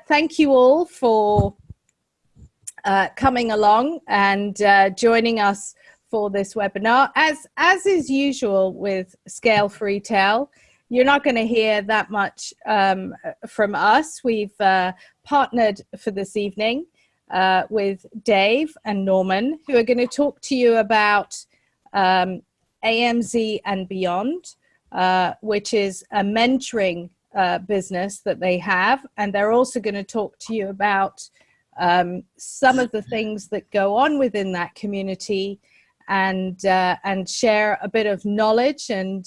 thank you all for coming along and joining us for this webinar. As is usual with Scale for Retail, you're not going to hear that much from us. We've partnered for this evening with Dave and Norman, who are going to talk to you about AMZ and Beyond, which is a mentoring business that they have. And they're also going to talk to you about some of the things that go on within that community, and share a bit of knowledge and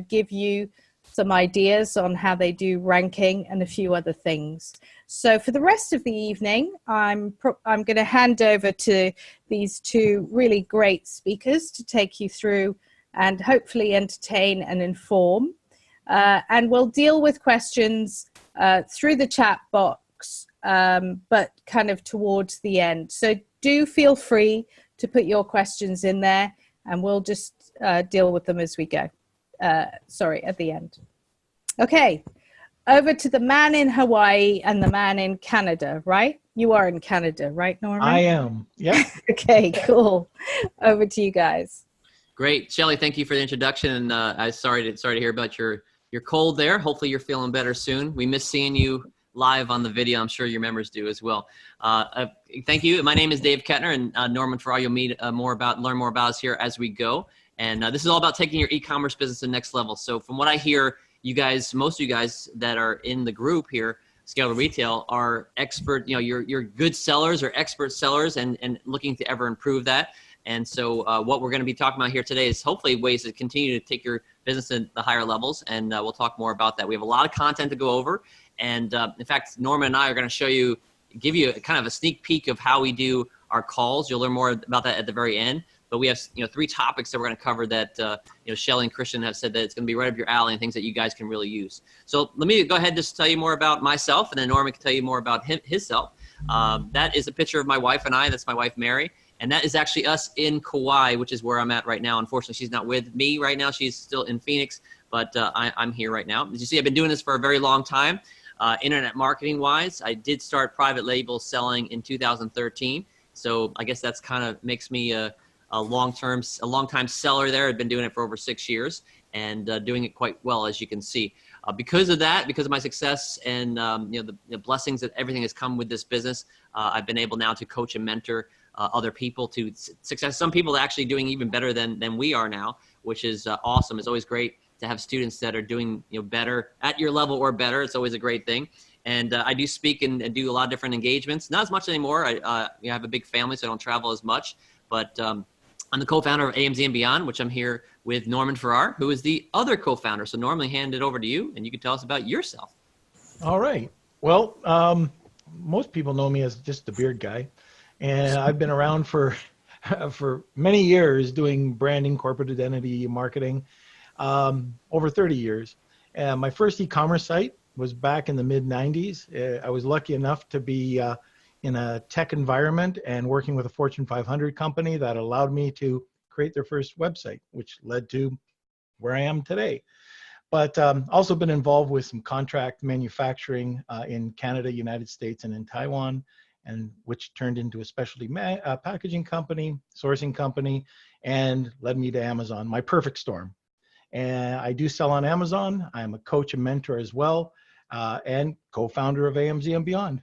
give you some ideas on how they do ranking and a few other things. So for the rest of the evening, I'm going to hand over to these two really great speakers to take you through and hopefully entertain and inform. And we'll deal with questions through the chat box, but kind of towards the end. So do feel free to put your questions in there, and we'll just deal with them as we go. At the end. Okay, over to the man in Hawaii and the man in Canada, right? You are in Canada, right, Norman? I am, yeah. Okay, cool. Over to you guys. Great. Shelley, thank you for the introduction. And I'm sorry to hear about your cold there. Hopefully you're feeling better soon. We miss seeing you live on the video. I'm sure your members do as well. Thank you. My name is Dave Kettner, and Norman Farrar, you'll learn more about us here as we go. And this is all about taking your e-commerce business to the next level. So from what I hear, you guys, most of you guys that are in the group here, Scale to Retail, are expert, you're good sellers or expert sellers and looking to ever improve that. And so what we're going to be talking about here today is hopefully ways to continue to take your business to the higher levels. And we'll talk more about that. We have a lot of content to go over. And in fact, Norman and I are going to give you kind of a sneak peek of how we do our calls. You'll learn more about that at the very end. But we have, 3 topics that we're going to cover that, Shelley and Christian have said that it's going to be right up your alley and things that you guys can really use. So let me go ahead and just tell you more about myself, and then Norman can tell you more about himself. That is a picture of my wife and I. That's my wife, Mary. And that is actually us in Kauai, which is where I'm at right now. Unfortunately, she's not with me right now. She's still in Phoenix, but I'm here right now. As you see, I've been doing this for a very long time. Internet marketing wise, I did start private label selling in 2013. So I guess that's kind of makes me a long-time seller there. I've been doing it for over 6 years and doing it quite well, as you can see. Because of that, because of my success and the blessings that everything has come with this business, I've been able now to coach and mentor other people to success. Some people are actually doing even better than we are now, which is awesome. It's always great to have students that are doing better at your level or better. It's always a great thing. And I do speak and do a lot of different engagements. Not as much anymore. I have a big family, so I don't travel as much. But I'm the co-founder of AMZ and Beyond, which I'm here with Norman Farrar, who is the other co-founder. So Norman, hand it over to you, and you can tell us about yourself. All right. Well, most people know me as just the beard guy. And I've been around for many years doing branding, corporate identity, marketing, over 30 years. And my first e-commerce site was back in the mid-90s. I was lucky enough to be in a tech environment and working with a Fortune 500 company that allowed me to create their first website, which led to where I am today. But also been involved with some contract manufacturing in Canada, United States, and in Taiwan, and which turned into a specialty packaging company, sourcing company, and led me to Amazon, my perfect storm. And I do sell on Amazon. I'm a coach and mentor as well, and co-founder of AMZ and Beyond.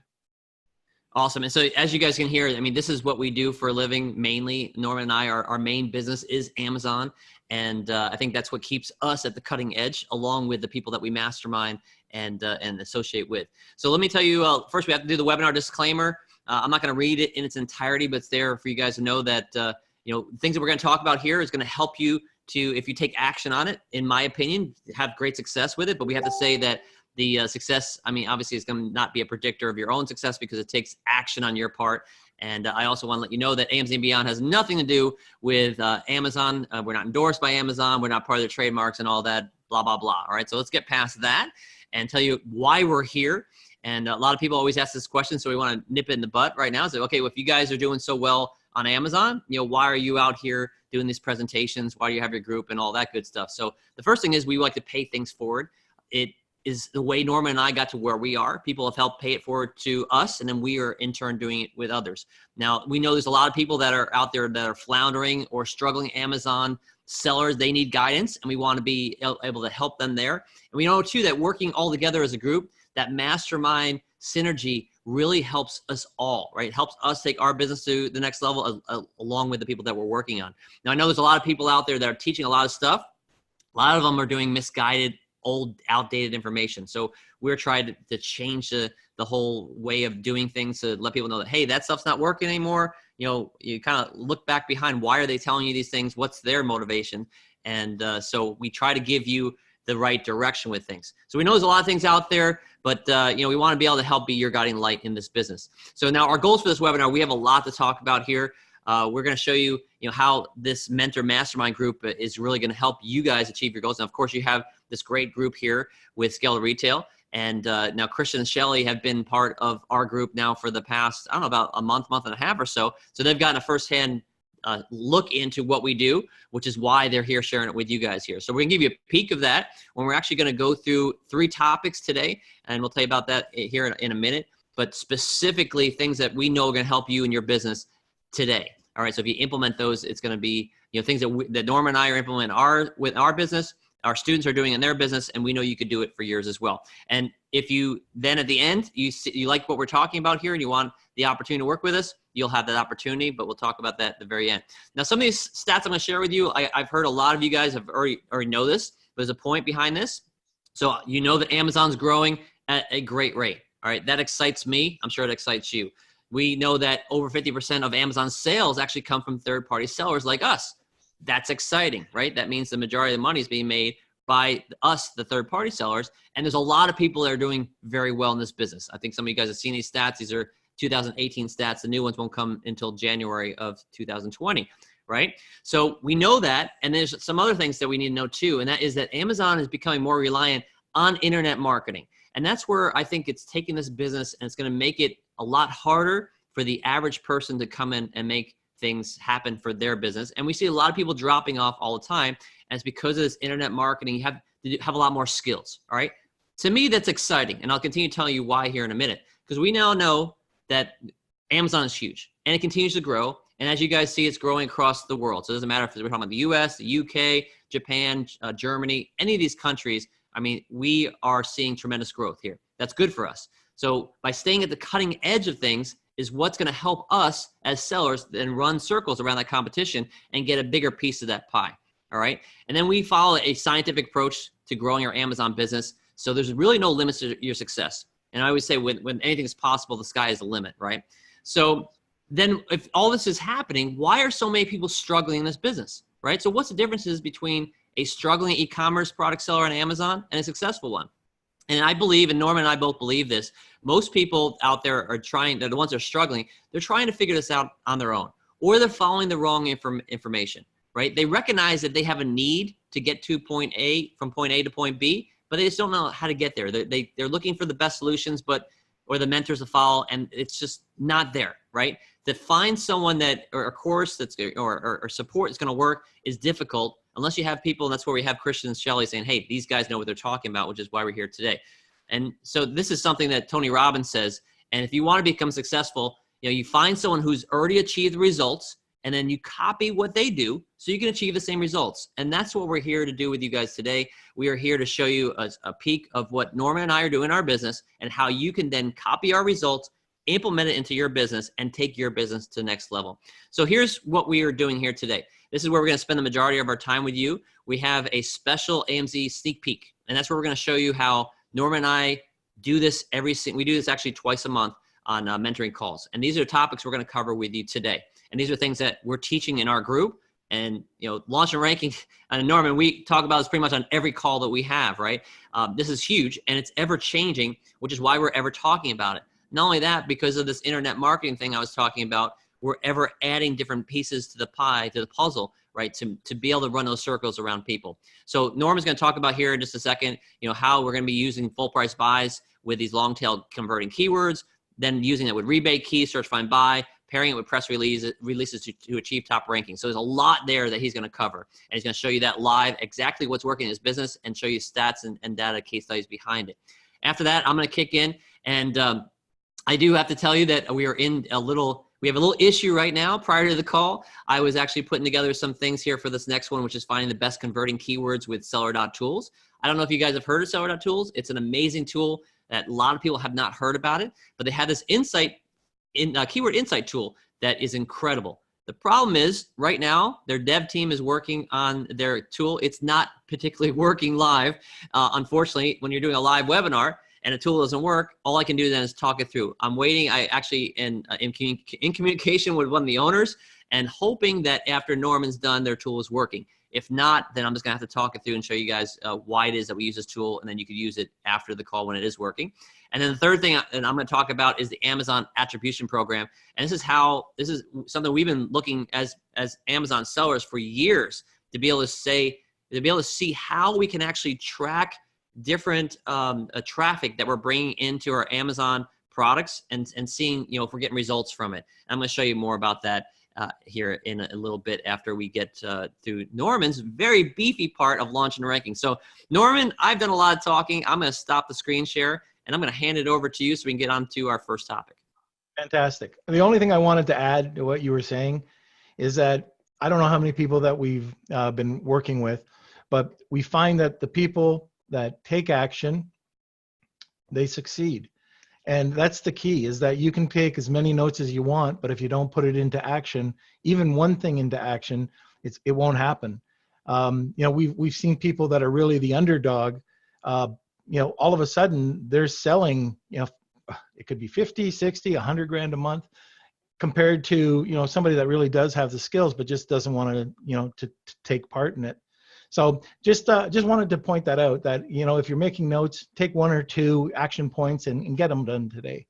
Awesome. And so as you guys can hear, I mean, this is what we do for a living mainly. Norman and I, our main business is Amazon. And I think that's what keeps us at the cutting edge, along with the people that we mastermind and associate with. So let me tell you, first we have to do the webinar disclaimer. I'm not going to read it in its entirety, but it's there for you guys to know that, things that we're going to talk about here is going to help you to, if you take action on it, in my opinion, have great success with it. But we have to say that the success, I mean, obviously it's going to not be a predictor of your own success because it takes action on your part. And I also want to let you know that AMZ and Beyond has nothing to do with Amazon. We're not endorsed by Amazon. We're not part of their trademarks and all that, blah, blah, blah. All right, so let's get past that and tell you why we're here. And a lot of people always ask this question, so we want to nip it in the butt right now. So, okay, well, if you guys are doing so well on Amazon, why are you out here doing these presentations? Why do you have your group and all that good stuff? So the first thing is we like to pay things forward. is the way Norman and I got to where we are. People have helped pay it forward to us, and then we are in turn doing it with others. Now, we know there's a lot of people that are out there that are floundering or struggling Amazon sellers. They need guidance, and we want to be able to help them there. And we know too that working all together as a group, that mastermind synergy really helps us all, right? It helps us take our business to the next level along with the people that we're working on. Now, I know there's a lot of people out there that are teaching a lot of stuff. A lot of them are doing misguided, old, outdated information. So we're trying to change the whole way of doing things to let people know that, hey, that stuff's not working anymore. You know, you kind of look back behind, why are they telling you these things? What's their motivation? And so we try to give you the right direction with things. So we know there's a lot of things out there, but you know, we want to be able to help be your guiding light in this business. So now our goals for this webinar, we have a lot to talk about here. We're going to show you, how this mentor mastermind group is really going to help you guys achieve your goals. And of course, you have this great group here with Scale to Retail. And now Christian and Shelly have been part of our group now for the past, I don't know, about a month and a half or so. So they've gotten a firsthand look into what we do, which is why they're here sharing it with you guys here. So we're gonna give you a peek of that when we're actually gonna go through 3 topics today, and we'll tell you about that here in a minute, but specifically things that we know are gonna help you in your business today. All right, so if you implement those, it's gonna be things that Norma and I are implementing with our business, our students are doing in their business, and we know you could do it for yours as well. And if you then at the end, you like what we're talking about here and you want the opportunity to work with us, you'll have that opportunity, but we'll talk about that at the very end. Now, some of these stats I'm gonna share with you, I've heard a lot of you guys have already know this, but there's a point behind this. So you know that Amazon's growing at a great rate, all right? That excites me, I'm sure it excites you. We know that over 50% of Amazon's sales actually come from third-party sellers like us. That's exciting, right? That means the majority of the money is being made by us, the third-party sellers, and there's a lot of people that are doing very well in this business. I think some of you guys have seen these stats. These are 2018 stats. The new ones won't come until January of 2020, right? So we know that, and there's some other things that we need to know too, and that is that Amazon is becoming more reliant on internet marketing. And that's where I think it's taking this business and it's gonna make it a lot harder for the average person to come in and make things happen for their business. And we see a lot of people dropping off all the time. And it's because of this internet marketing, you have to have a lot more skills, all right? To me, that's exciting. And I'll continue telling you why here in a minute, because we now know that Amazon is huge and it continues to grow. And as you guys see, it's growing across the world. So it doesn't matter if we're talking about the US, the UK, Japan, Germany, any of these countries. I mean, we are seeing tremendous growth here. That's good for us. So by staying at the cutting edge of things is what's going to help us as sellers then run circles around that competition and get a bigger piece of that pie. All right. And then we follow a scientific approach to growing our Amazon business. So there's really no limits to your success. And I always say when anything is possible, the sky is the limit, right? So then if all this is happening, why are so many people struggling in this business, right? So what's the differences between a struggling e-commerce product seller on Amazon and a successful one? And I believe, and Norman and I both believe this, most people out there are trying, they're the ones that are struggling, they're trying to figure this out on their own, or they're following the wrong information, right? They recognize that they have a need to get to from point A to point B, but they just don't know how to get there. They're looking for the best solutions, or the mentors to follow, and it's just not there, right? To find someone or a course or support that's gonna work is difficult unless you have people, and that's where we have Christian and Shelly saying, hey, these guys know what they're talking about, which is why we're here today. And so this is something that Tony Robbins says, and if you wanna become successful, you find someone who's already achieved the results, and then you copy what they do so you can achieve the same results. And that's what we're here to do with you guys today. We are here to show you a peek of what Norman and I are doing in our business and how you can then copy our results, implement it into your business, and take your business to the next level. So here's what we are doing here today. This is where we're gonna spend the majority of our time with you. We have a special AMZ sneak peek, and that's where we're gonna show you how Norman and I do this we do this actually twice a month on mentoring calls. And these are topics we're gonna cover with you today. And these are things that we're teaching in our group. And launch and ranking, and Norman, we talk about this pretty much on every call that we have, right? This is huge, and it's ever changing, which is why we're ever talking about it. Not only that, because of this internet marketing thing I was talking about, we're ever adding different pieces to the pie, to the puzzle, right? To be able to run those circles around people. So Norman's gonna talk about here in just a second, how we're gonna be using full price buys with these long tail converting keywords, then using it with rebate keys, search, find, buy, pairing it with press releases to achieve top ranking. So there's a lot there that he's going to cover. And he's going to show you that live, exactly what's working in his business, and show you stats and data case studies behind it. After that, I'm going to kick in. And I do have to tell you that we have a little issue right now. Prior to the call, I was actually putting together some things here for this next one, which is finding the best converting keywords with Seller.tools. I don't know if you guys have heard of Seller.tools. It's an amazing tool that a lot of people have not heard about it, but they have this keyword insight tool that is incredible. The problem is right now their dev team is working on their tool. It's not particularly working live. Unfortunately, when you're doing a live webinar and a tool doesn't work, all I can do then is talk it through. I'm waiting. I actually in communication with one of the owners and hoping that after Norman's done, their tool is working. If not, then I'm just gonna have to talk it through and show you guys why it is that we use this tool, and then you could use it after the call when it is working. And then the third thing that I'm gonna talk about is the Amazon Attribution Program. And this is something we've been looking as Amazon sellers for years to be able to see how we can actually track different traffic that we're bringing into our Amazon products and seeing, if we're getting results from it. I'm gonna show you more about that here in a little bit after we get through Norman's very beefy part of launch and ranking. So Norman, I've done a lot of talking. I'm going to stop the screen share and I'm going to hand it over to you so we can get on to our first topic. Fantastic. The only thing I wanted to add to what you were saying is that I don't know how many people that we've been working with, but we find that the people that take action, they succeed. And that's the key, is that you can take as many notes as you want, but if you don't put it into action, even one thing into action, it won't happen. We've seen people that are really the underdog, all of a sudden they're selling, it could be 50, 60, 100 grand a month compared to, somebody that really does have the skills, but just doesn't want to take part in it. So just wanted to point that out, that, if you're making notes, take one or two action points and get them done today.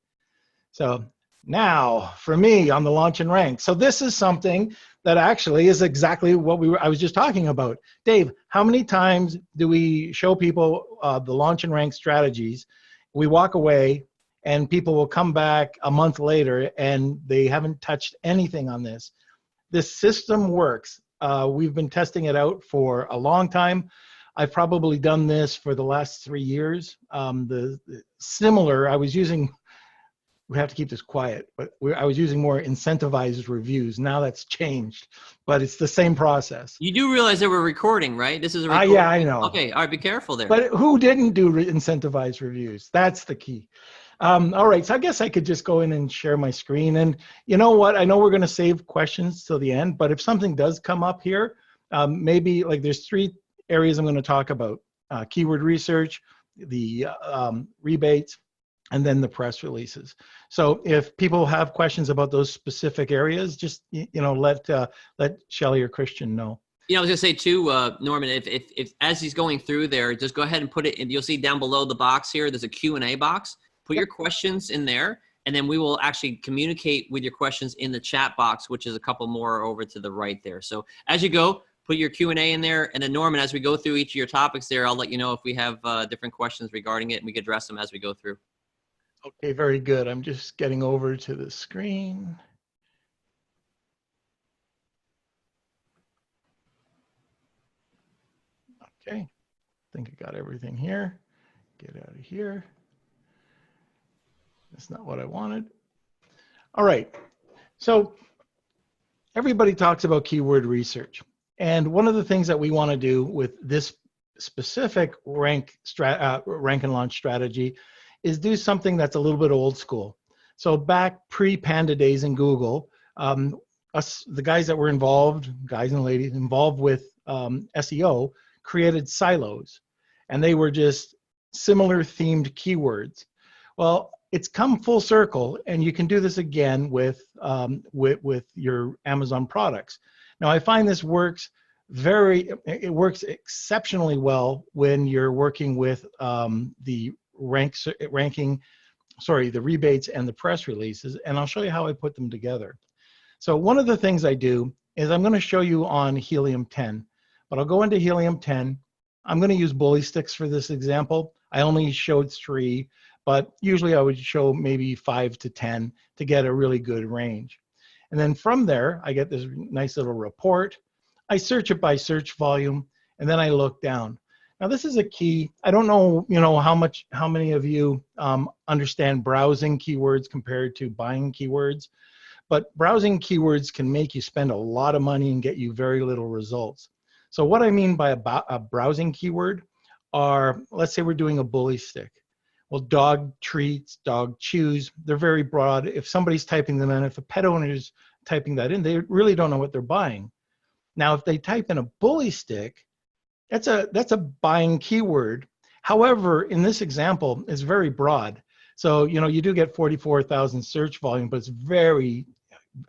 So now for me on the launch and rank. So this is something that actually is exactly what I was just talking about. Dave, how many times do we show people the launch and rank strategies? We walk away and people will come back a month later and they haven't touched anything on this. This system works. We've been testing it out for a long time. I've probably done this for the last 3 years. I was using, we have to keep this quiet, but I was using more incentivized reviews. Now that's changed, but it's the same process. You do realize that we're recording, right? This is a recording. Yeah, I know. Okay, all right, be careful there. But who didn't do incentivized reviews? That's the key. All right, so I guess I could just go in and share my screen. And you know what? I know we're going to save questions till the end, but if something does come up here, maybe like there's 3 areas I'm going to talk about: keyword research, the rebates, and then the press releases. So if people have questions about those specific areas, just let Shelly or Christian know. I was gonna say too, Norman, if as he's going through there, just go ahead and put it in. You'll see down below the box here, there's a Q&A box. Put your questions in there, and then we will actually communicate with your questions in the chat box, which is a couple more over to the right there. So as you go, put your Q&A in there, and then Norman, as we go through each of your topics there, I'll let you know if we have different questions regarding it, and we can address them as we go through. Okay, very good. I'm just getting over to the screen. Okay, I think I got everything here. Get out of here. That's not what I wanted. All right, so everybody talks about keyword research. And one of the things that we want to do with this specific rank and launch strategy is do something that's a little bit old school. So back pre-Panda days in Google, the guys that were involved, guys and ladies involved with SEO, created silos. And they were just similar themed keywords. Well, it's come full circle, and you can do this again with your Amazon products. Now, I find this works exceptionally well when you're working with the the rebates and the press releases, and I'll show you how I put them together. So one of the things I do is I'm going to show you on Helium 10, but I'll go into Helium 10. I'm going to use bully sticks for this example. I only showed 3, but usually I would show maybe 5 to 10 to get a really good range. And then from there, I get this nice little report. I search it by search volume, and then I look down. Now this is a key. I don't know, how many of you understand browsing keywords compared to buying keywords, but browsing keywords can make you spend a lot of money and get you very little results. So what I mean by a browsing keyword are, let's say we're doing a bully stick. Well, dog treats, dog chews, they're very broad. If somebody's typing them in, if a pet owner is typing that in, they really don't know what they're buying. Now, if they type in a bully stick, that's a buying keyword. However, in this example, it's very broad. So, you do get 44,000 search volume, but it's very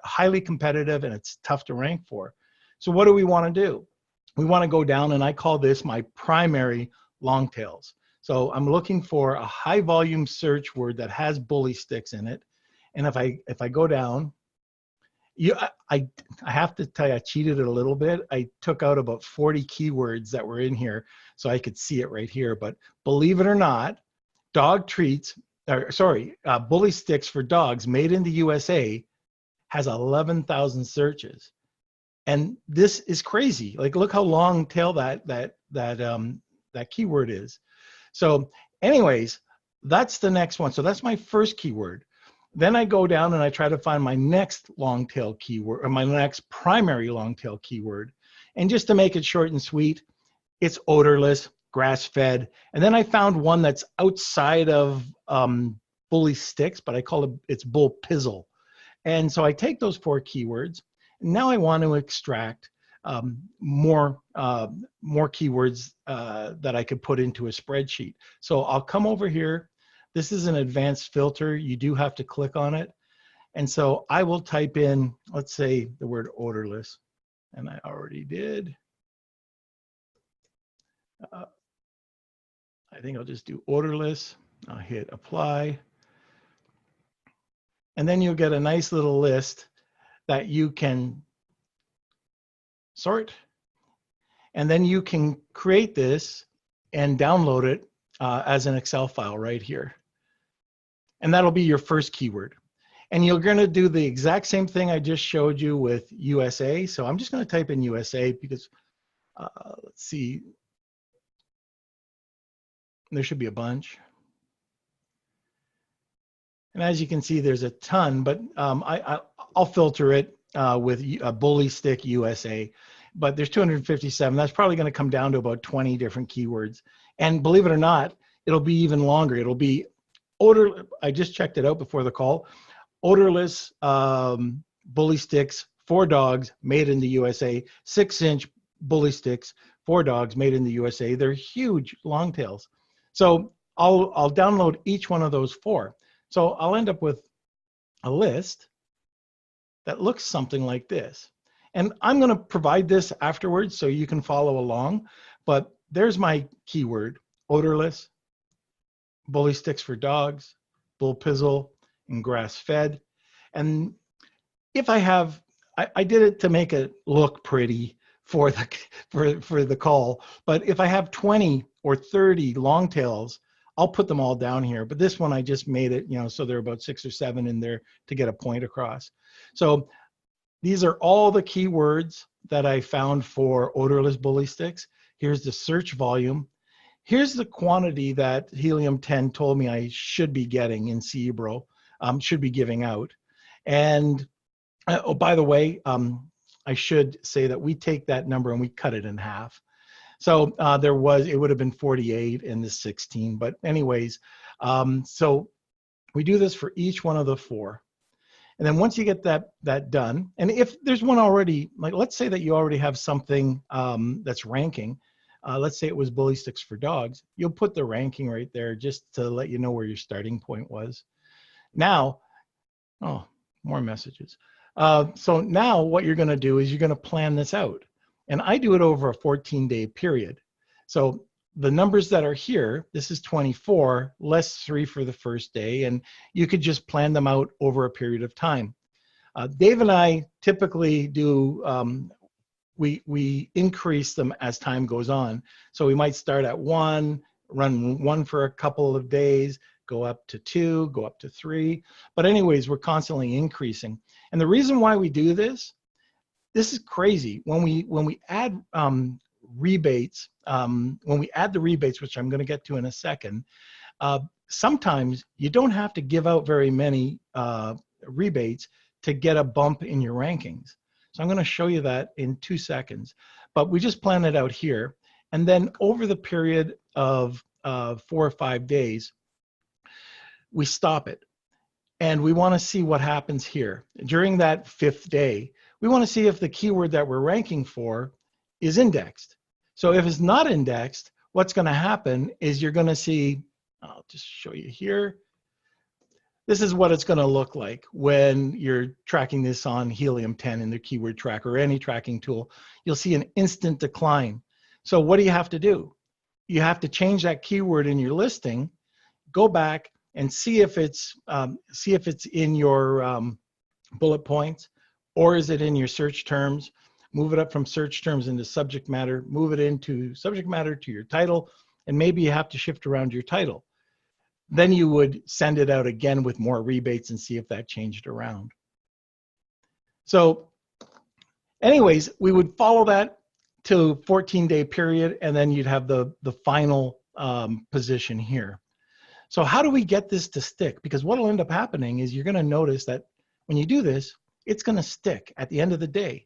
highly competitive and it's tough to rank for. So what do we want to do? We want to go down, and I call this my primary Longtails. So I'm looking for a high volume search word that has bully sticks in it. And if I go down, I have to tell you, I cheated it a little bit. I took out about 40 keywords that were in here so I could see it right here. But believe it or not, bully sticks for dogs made in the USA has 11,000 searches. And this is crazy. Like, look how long tail that keyword is. So anyways, that's the next one. So that's my first keyword. Then I go down and I try to find my next long tail keyword, or my next primary long tail keyword. And just to make it short and sweet, it's odorless, grass-fed. And then I found one that's outside of bully sticks, but I call it's bull pizzle. And so I take those 4 keywords. And now I want to extract more keywords that I could put into a spreadsheet. So I'll come over here. This is an advanced filter. You do have to click on it. And so I will type in, let's say, the word odorless. And I already did. I think I'll just do odorless. I'll hit apply. And then you'll get a nice little list that you can sort. And then you can create this and download it as an Excel file right here. And that'll be your first keyword. And you're going to do the exact same thing I just showed you with USA. So I'm just going to type in USA because, let's see, there should be a bunch. And as you can see, there's a ton, but I'll filter it with a bully stick USA. But there's 257. That's probably going to come down to about 20 different keywords. And believe it or not, it'll be even longer. It'll be I just checked it out before the call. Odorless bully sticks for dogs made in the USA. 6-inch bully sticks for dogs made in the USA. They're huge longtails. So I'll download each one of those 4. So I'll end up with a list that looks something like this. And I'm going to provide this afterwards so you can follow along. But there's my keyword: odorless, bully sticks for dogs, bull pizzle, and grass-fed. And if I have, I did it to make it look pretty for the call. But if I have 20 or 30 longtails, I'll put them all down here. But this one, I just made it, so there are about 6 or 7 in there to get a point across. So these are all the keywords that I found for odorless bully sticks. Here's the search volume. Here's the quantity that Helium 10 told me I should be getting in CEBRO, should be giving out. And oh, by the way, I should say that we take that number and we cut it in half. So it would have been 48 and this 16. But anyways, so we do this for each one of the 4. And then once you get that done, and if there's one already, like let's say that you already have something that's ranking, let's say it was bully sticks for dogs, you'll put the ranking right there just to let you know where your starting point was. Now, oh, more messages. So now what you're going to do is you're going to plan this out. And I do it over a 14-day period. So the numbers that are here, this is 24, less 3 for the first day, and you could just plan them out over a period of time. Dave and I typically do, we increase them as time goes on. So we might start at 1, run 1 for a couple of days, go up to 2, go up to 3. But anyways, we're constantly increasing. And the reason why we do this is crazy. When we add rebates, when we add the rebates, which I'm going to get to in a second, sometimes you don't have to give out very many rebates to get a bump in your rankings. So I'm going to show you that in 2 seconds. But we just plan it out here. And then over the period of 4 or 5 days, we stop it. And we want to see what happens here. During that 5th day, we want to see if the keyword that we're ranking for is indexed. So if it's not indexed, what's going to happen is you're going to see, I'll just show you here. This is what it's going to look like when you're tracking this on Helium 10 in the keyword tracker or any tracking tool. You'll see an instant decline. So what do you have to do? You have to change that keyword in your listing, go back and see if it's in your bullet points, or is it in your search terms. Move it up from search terms into subject matter, move it into subject matter to your title, and maybe you have to shift around your title. Then you would send it out again with more rebates and see if that changed around. So anyways, we would follow that to 14-day period, and then you'd have the final position here. So how do we get this to stick? Because what will end up happening is you're going to notice that when you do this, it's going to stick at the end of the day.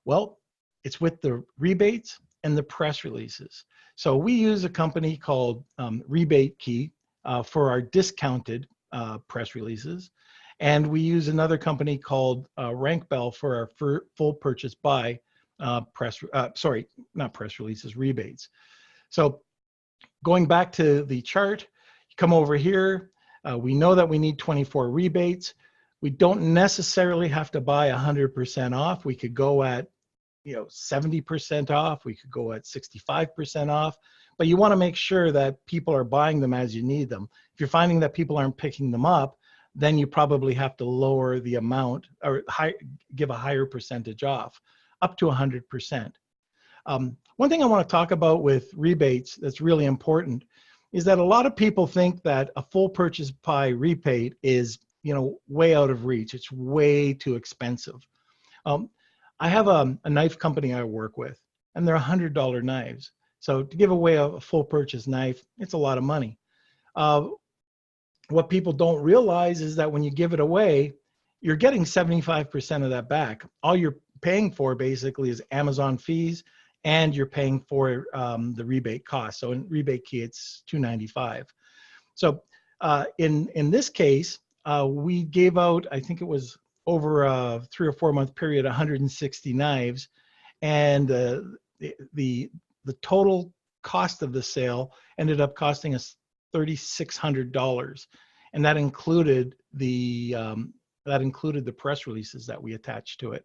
Well, it's with the rebates and the press releases. So we use a company called Rebate Key for our discounted press releases. And we use another company called Rank Bell for our full purchase buy not press releases, rebates. So going back to the chart, you come over here. We know that we need 24 rebates. We don't necessarily have to buy 100% off. We could go at 70% off. We could go at 65% off. But you want to make sure that people are buying them as you need them. If you're finding that people aren't picking them up, then you probably have to lower the amount or give a higher percentage off, up to 100%. One thing I want to talk about with rebates that's really important is that a lot of people think that a full purchase buy rebate is way out of reach. It's way too expensive. I have a knife company I work with, and they're $100 knives. So to give away a full purchase knife, it's a lot of money. What people don't realize is that when you give it away, you're getting 75% of that back. All you're paying for basically is Amazon fees, and you're paying for the rebate cost. So in Rebate Key, it's $295. So in this case, we gave out, I think it was over a 3 or 4 month period, 160 knives, and the total cost of the sale ended up costing us $3,600, and that included the press releases that we attached to it.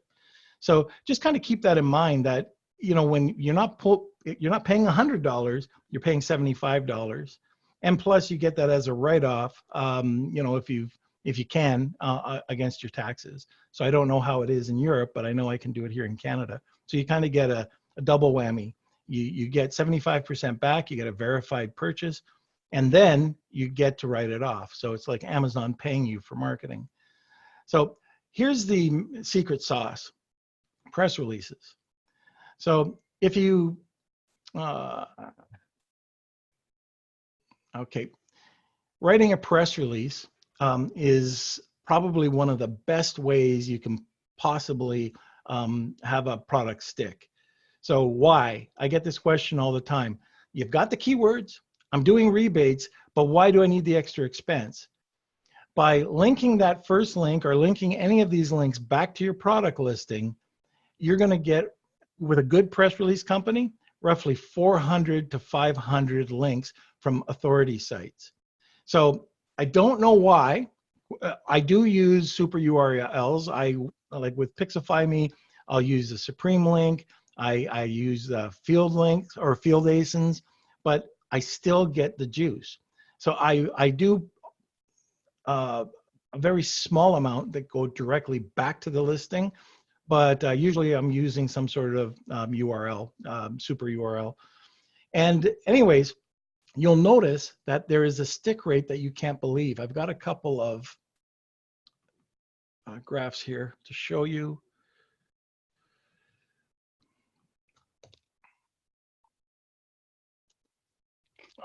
So just kind of keep that in mind that when you're not paying $100, you're paying $75, and plus you get that as a write-off. If you can against your taxes. So I don't know how it is in Europe, but I know I can do it here in Canada. So you kind of get a double whammy. You get 75% back, you get a verified purchase, and then you get to write it off. So it's like Amazon paying you for marketing. So here's the secret sauce: press releases. So if you, writing a press release is probably one of the best ways you can possibly have a product stick. So why? I get this question all the time. You've got the keywords, I'm doing rebates, but why do I need the extra expense? By linking that first link or linking any of these links back to your product listing, you're going to get, with a good press release company, roughly 400 to 500 links from authority sites. So I don't know why. I do use super URLs. Like with Pixify Me, I'll use the Supreme link. I use the field links or field ASINs, but I still get the juice. So I do a very small amount that go directly back to the listing, but usually I'm using some sort of URL, super URL. And anyways, you'll notice that there is a stick rate that you can't believe. I've got a couple of graphs here to show you.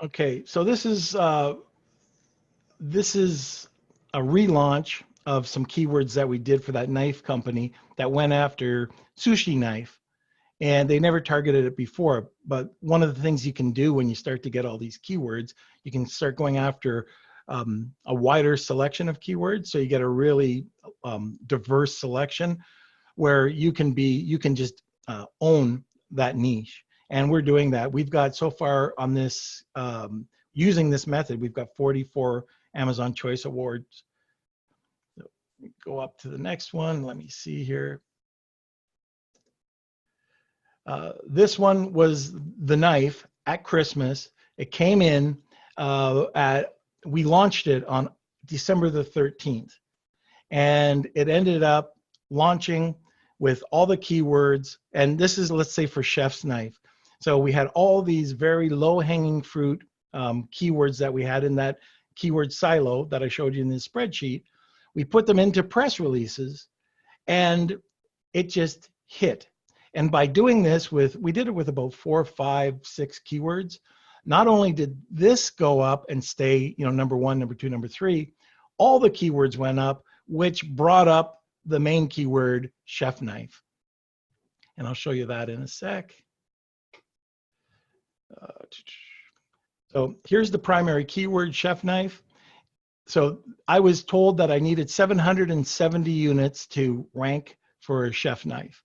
Okay, so this is a relaunch of some keywords that we did for that knife company that went after sushi knife, and they never targeted it before. But one of the things you can do when you start to get all these keywords, you can start going after a wider selection of keywords, so you get a really diverse selection where you can just own that niche. And we're doing that. We've got so far on this, using this method, we've got 44 Amazon Choice Awards. So go up to the next one. Let me see here. This one was the knife at Christmas. It came in we launched it on December the 13th. And it ended up launching with all the keywords. And this is, let's say, for chef's knife. So we had all these very low-hanging fruit keywords that we had in that keyword silo that I showed you in this spreadsheet. We put them into press releases, and it just hit. And by doing this we did it with about 4, 5, 6 keywords. Not only did this go up and stay, number 1, number 2, number 3, all the keywords went up, which brought up the main keyword chef knife. And I'll show you that in a sec. So here's the primary keyword, chef knife. So I was told that I needed 770 units to rank for a chef knife.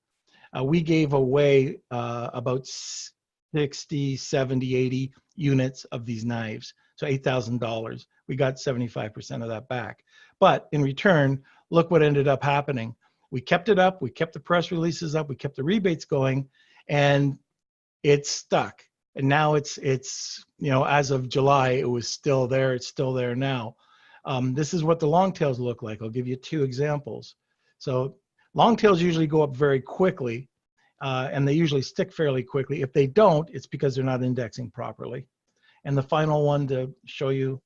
We gave away about 60, 70, 80 units of these knives. So $8,000. We got 75% of that back. But in return, look what ended up happening. We kept it up. We kept the press releases up. We kept the rebates going, and it stuck. And now it's as of July, it was still there. It's still there now. This is what the Longtails look like. I'll give you 2 examples. So Longtails usually go up very quickly, and they usually stick fairly quickly. If they don't, it's because they're not indexing properly. And the final one to show you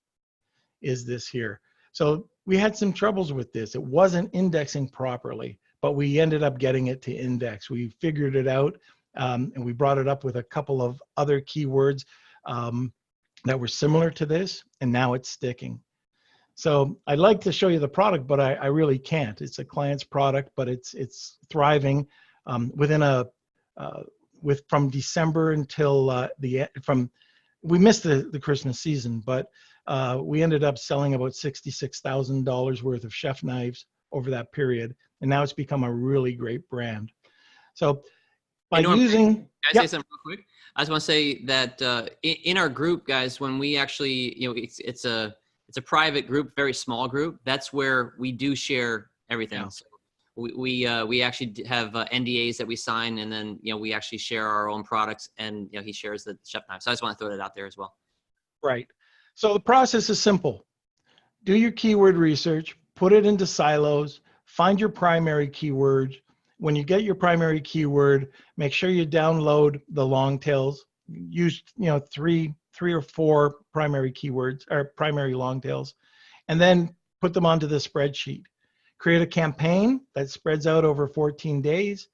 is this here. So we had some troubles with this. It wasn't indexing properly, but we ended up getting it to index. We figured it out, and we brought it up with a couple of other keywords that were similar to this, and now it's sticking. So I'd like to show you the product, but I really can't. It's a client's product, but it's thriving within from December until we missed the Christmas season, but we ended up selling about $66,000 worth of chef knives over that period, and now it's become a really great brand. So by using, can I say something real quick? I just want to say that in our group, guys, when we actually, it's a private group, very small group. That's where we do share everything. Yeah. So we actually have NDAs that we sign, and then we actually share our own products, and he shares the chef knife. So I just want to throw that out there as well. Right. So the process is simple. Do your keyword research, put it into silos, find your primary keyword. When you get your primary keyword, make sure you download the Longtails. Use 3 or 4 primary keywords or primary Longtails, and then put them onto the spreadsheet. Create a campaign that spreads out over 14 days.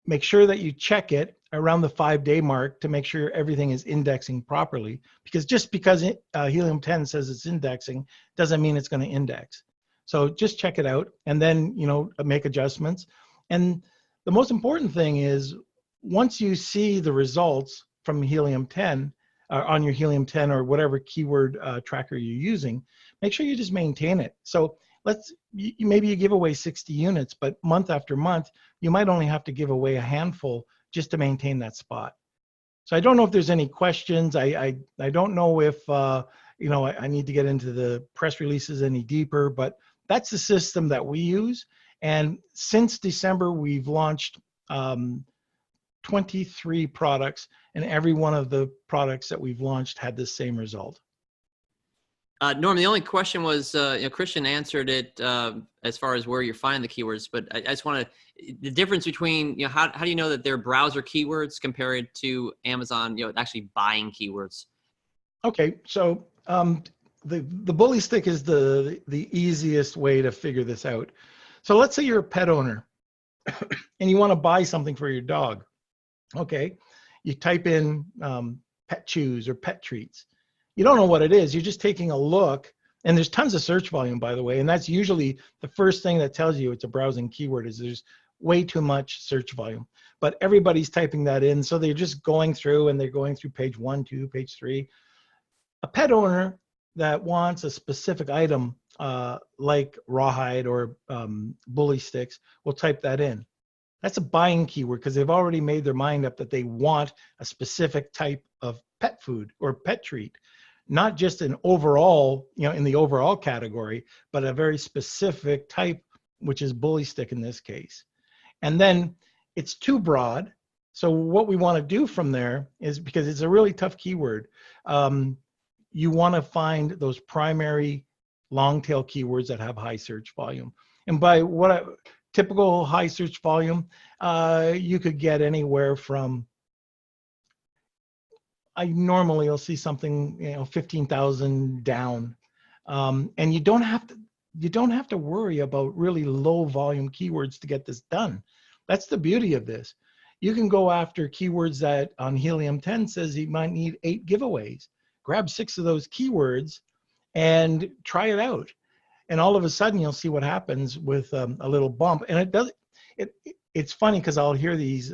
Make sure that you check it around the 5-day mark to make sure everything is indexing properly, because just because Helium 10 says it's indexing doesn't mean it's going to index. So just check it out, and then make adjustments. And the most important thing is, once you see the results from Helium 10 on your Helium 10 or whatever keyword tracker you're using, make sure you just maintain it. So maybe you give away 60 units, but month after month, you might only have to give away a handful just to maintain that spot. So I don't know if there's any questions. I don't know if I need to get into the press releases any deeper, but that's the system that we use. And since December, we've launched 23 products, and every one of the products that we've launched had the same result. Norm, the only question was, Christian answered it as far as where you're finding the keywords, but I just want to, the difference between, how do you know that they're browser keywords compared to Amazon, actually buying keywords? Okay, so the bully stick is the easiest way to figure this out. So let's say you're a pet owner and you want to buy something for your dog. Okay, you type in pet chews or pet treats. You don't know what it is. You're just taking a look, and there's tons of search volume, by the way, and that's usually the first thing that tells you it's a browsing keyword is there's way too much search volume. But everybody's typing that in, so they're just going through, and they're going through page 1, 2, page 3. A pet owner that wants a specific item like rawhide or bully sticks will type that in. That's a buying keyword because they've already made their mind up that they want a specific type of pet food or pet treat, not just an overall, in the overall category, but a very specific type, which is bully stick in this case. And then it's too broad. So what we want to do from there is, because it's a really tough keyword, you want to find those primary long tail keywords that have high search volume. And by typical high search volume, you could get anywhere from, I normally will see something, 15,000 down. And you don't have to worry about really low volume keywords to get this done. That's the beauty of this. You can go after keywords that on Helium 10 says you might need 8 giveaways. Grab 6 of those keywords and try it out. And all of a sudden you'll see what happens with a little bump. And it's funny because I'll hear these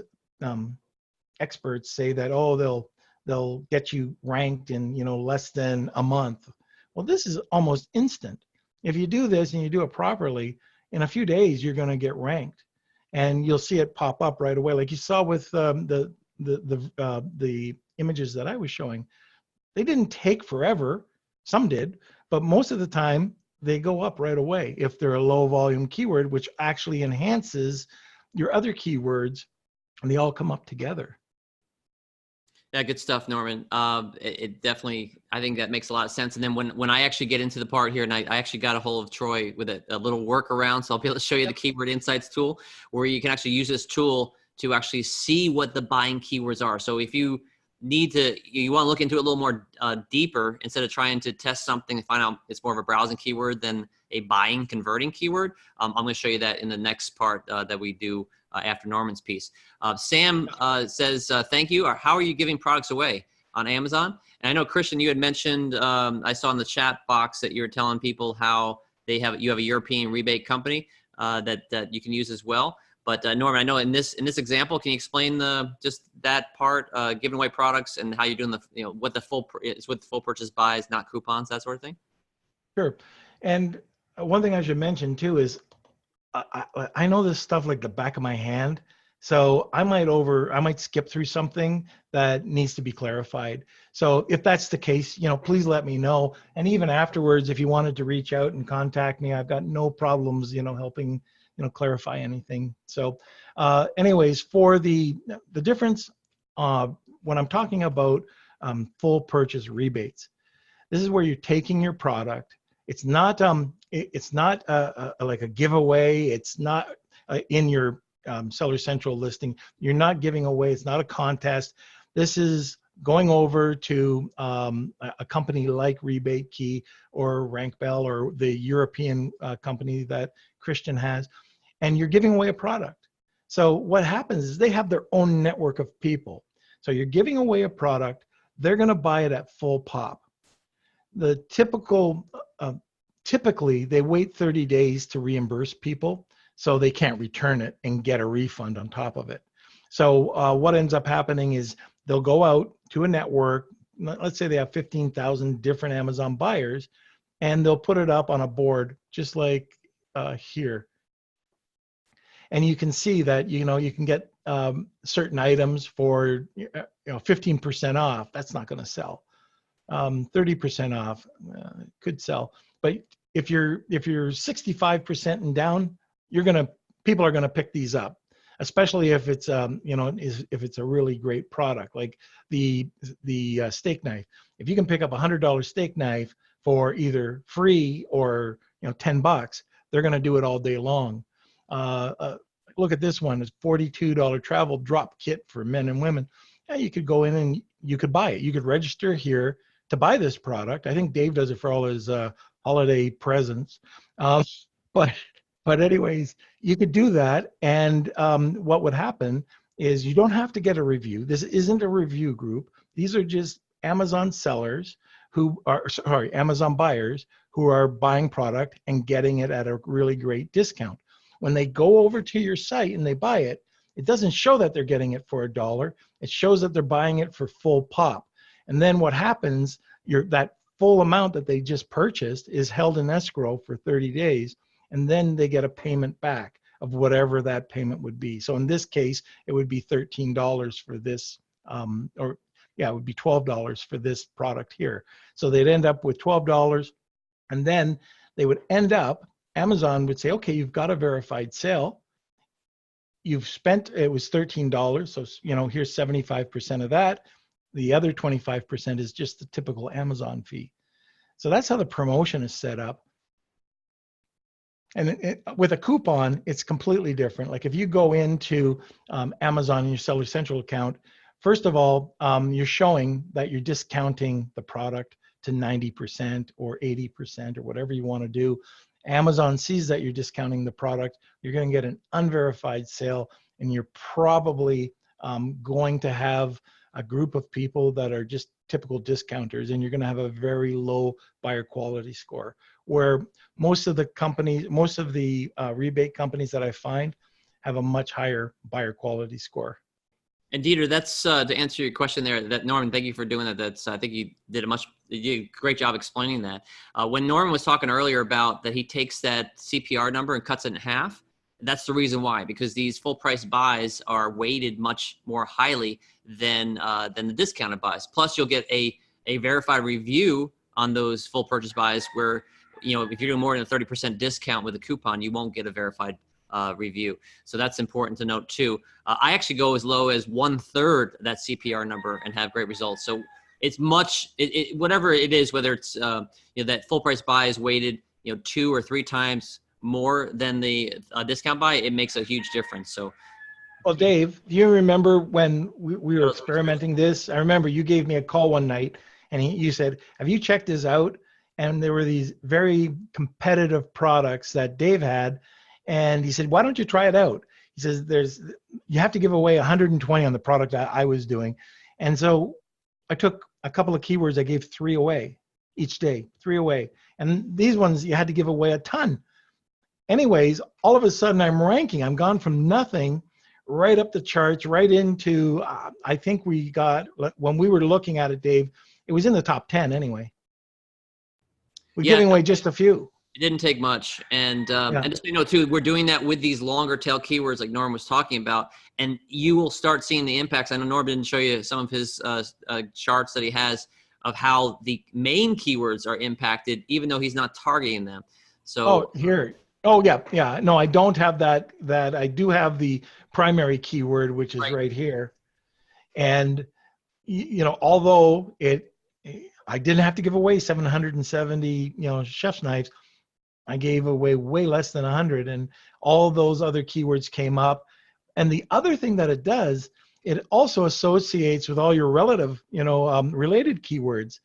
experts say that, oh, they'll get you ranked in less than a month. Well, this is almost instant. If you do this and you do it properly, in a few days you're going to get ranked, and you'll see it pop up right away, like you saw with the images that I was showing. They didn't take forever. Some did, but most of the time they go up right away if they're a low volume keyword, which actually enhances your other keywords, and they all come up together. Yeah, good stuff, Norman. It definitely, I think that makes a lot of sense. And then when I actually get into the part here, and I actually got a hold of Troy with a little workaround, so I'll be able to show you the Keyword Insights tool, where you can actually use this tool to actually see what the buying keywords are. So if you you want to look into it a little more deeper, instead of trying to test something and find out it's more of a browsing keyword than a buying converting keyword, I'm going to show you that in the next part that we do after Norman's piece. Sam says, thank you. How are you giving products away on Amazon? And I know, Christian, you had mentioned, I saw in the chat box that you were telling people how you have a European rebate company that you can use as well. But Norman, I know in this example, can you explain just that part, giving away products and how you're doing what the full purchase buys, not coupons, that sort of thing? Sure. And one thing I should mention too is I know this stuff like the back of my hand, so I might skip through something that needs to be clarified. So if that's the case, please let me know. And even afterwards, if you wanted to reach out and contact me, I've got no problems, helping clarify anything. So anyways, for the difference when I'm talking about full purchase rebates, this is where you're taking your product. It's not like a giveaway. It's not in your Seller Central listing. You're not giving away. It's not a contest. This is going over to a company like Rebate Key or Rank Bell or the European company that Christian has, and you're giving away a product. So what happens is they have their own network of people. So you're giving away a product. They're going to buy it at full pop. The typically they wait 30 days to reimburse people, so they can't return it and get a refund on top of it. So what ends up happening is they'll go out to a network. Let's say they have 15,000 different Amazon buyers, and they'll put it up on a board just like here. And you can see that you can get certain items for 15% off. That's not going to sell. 30% off could sell. But if you're 65% and down, people are gonna pick these up, especially if it's if it's a really great product like the steak knife. If you can pick up $100 steak knife for either free or $10, they're gonna do it all day long. Look at this one. It's $42 travel drop kit for men and women. Yeah, you could go in and you could buy it. You could register here, to buy this product. I think Dave does it for all his holiday presents. But anyways, you could do that. And what would happen is you don't have to get a review. This isn't a review group. These are just Amazon sellers who are, sorry, Amazon buyers who are buying product and getting it at a really great discount. When they go over to your site and they buy it, it doesn't show that they're getting it for $1. It shows that they're buying it for full pop. And then what happens, that full amount that they just purchased is held in escrow for 30 days. And then they get a payment back of whatever that payment would be. So in this case, it would be $13 for this, it would be $12 for this product here. So they'd end up with $12, and then they would end up, Amazon would say, okay, you've got a verified sale. You've spent, it was $13, so here's 75% of that. The other 25% is just the typical Amazon fee. So that's how the promotion is set up. And with a coupon, it's completely different. Like if you go into Amazon in your Seller Central account, first of all, you're showing that you're discounting the product to 90% or 80% or whatever you want to do. Amazon sees that you're discounting the product. You're going to get an unverified sale, and you're probably going to have a group of people that are just typical discounters, and you're going to have a very low buyer quality score. Where most of the companies, most of the rebate companies that I find have a much higher buyer quality score. And Dieter, that's to answer your question there. That Norman, thank you for doing that. That's I think you did a great job explaining that. When Norman was talking earlier about that, he takes that CPR number and cuts it in half. That's the reason why, because these full price buys are weighted much more highly than the discounted buys. Plus, you'll get a verified review on those full purchase buys where, if you're doing more than a 30% discount with a coupon, you won't get a verified review. So that's important to note too. I actually go as low as 1/3 that CPR number and have great results. So it's whatever it is, whether it's that full price buy is weighted 2 or 3 times more than the discount buy, it makes a huge difference. So, well, Dave, do you remember when we were experimenting this? I remember you gave me a call one night and you said, have you checked this out? And there were these very competitive products that Dave had. And he said, why don't you try it out? He says, you have to give away 120 on the product that I was doing. And so I took a couple of keywords. I gave 3 away each day, 3 away. And these ones, you had to give away a ton. Anyways, all of a sudden I'm ranking. I'm gone from nothing right up the charts, right into, I think we got, when we were looking at it, Dave, it was in the top 10 anyway. We're giving away just a few. It didn't take much. And just so you know, too, we're doing that with these longer tail keywords like Norm was talking about, and you will start seeing the impacts. I know Norm didn't show you some of his charts that he has of how the main keywords are impacted, even though he's not targeting them. So here. Oh, yeah. No, I don't have that. I do have the primary keyword, which is right here. And, although I didn't have to give away 770, chef's knives, I gave away way less than 100, and all those other keywords came up. And the other thing that it does, it also associates with all your relative, related keywords,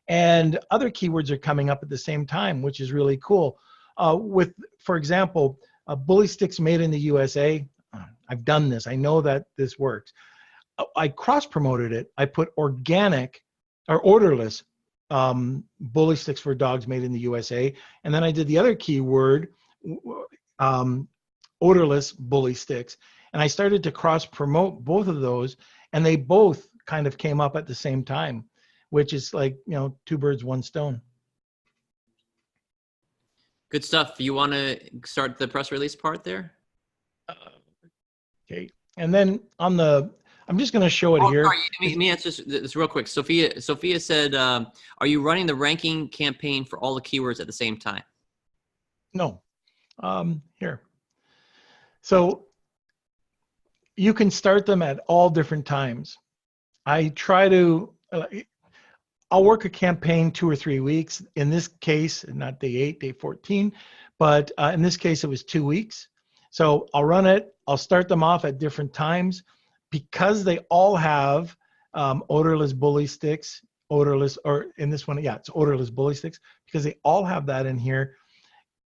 and other keywords are coming up at the same time, which is really cool. For example, bully sticks made in the USA. I've done this. I know that this works. I cross-promoted it. I put organic or orderless bully sticks for dogs made in the USA. And then I did the other keyword, odorless bully sticks. And I started to cross-promote both of those, and they both kind of came up at the same time, which is like, 2 birds, 1 stone. Good stuff. You want to start the press release part there? Okay. And then I'm just going to show it here. Sorry, let me answer this real quick. Sophia said, are you running the ranking campaign for all the keywords at the same time? No. Here. So you can start them at all different times. I try to, I'll work a campaign 2 or 3 weeks. In this case, not day 8, day 14, but in this case, it was 2 weeks. So I'll run it. I'll start them off at different times. Because they all have odorless bully sticks, odorless, or in this one, yeah, it's odorless bully sticks, because they all have that in here.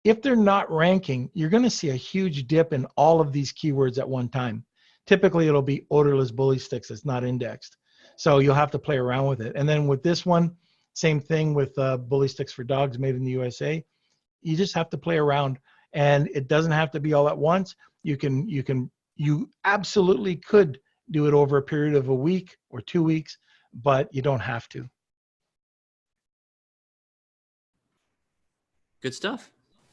If they're not ranking, you're going to see a huge dip in all of these keywords at one time. Typically, it'll be odorless bully sticks. It's not indexed. So you'll have to play around with it. And then with this one, same thing with bully sticks for dogs made in the USA. You just have to play around, and it doesn't have to be all at once. You absolutely could do it over a period of a week or 2 weeks, but you don't have to. Good stuff.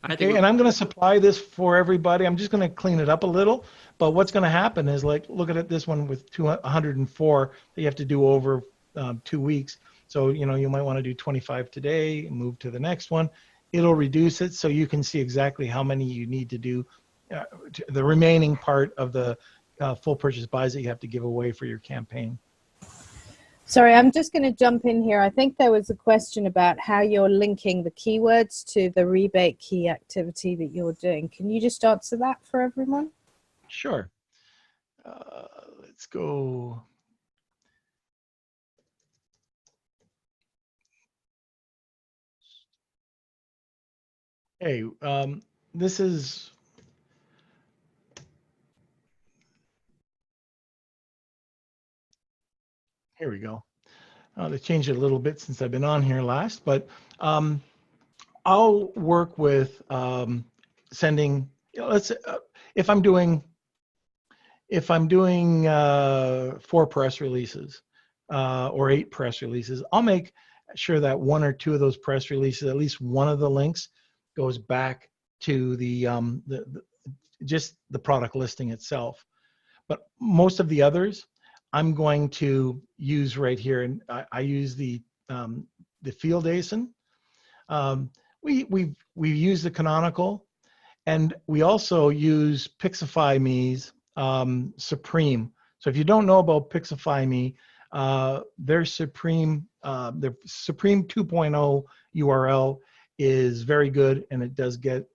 Okay, and I'm going to supply this for everybody. I'm just going to clean it up a little, but what's going to happen is, like, look at it, this one with 104 that you have to do over 2 weeks. So, you know, you might want to do 25 today and move to the next one. It'll reduce it so you can see exactly how many you need to do, the remaining part of the full purchase buys that you have to give away for your campaign. Sorry, I'm just going to jump in here. I think there was a question about how you're linking the keywords to the rebate key activity that you're doing. Can you just answer that for everyone? Sure. Let's go. Hey, this is, here we go. They changed it a little bit since I've been on here last, but I'll work with sending, you know, let's if I'm doing 4 press releases or 8 press releases, I'll make sure that 1 or 2 of those press releases, at least one of the links, goes back to the just the product listing itself. But most of the others, I'm going to use right here, and I use the field ASIN. We use the canonical, and we also use Pixify Me's Supreme. So if you don't know about Pixify Me, their Supreme 2.0 URL is very good, and it does get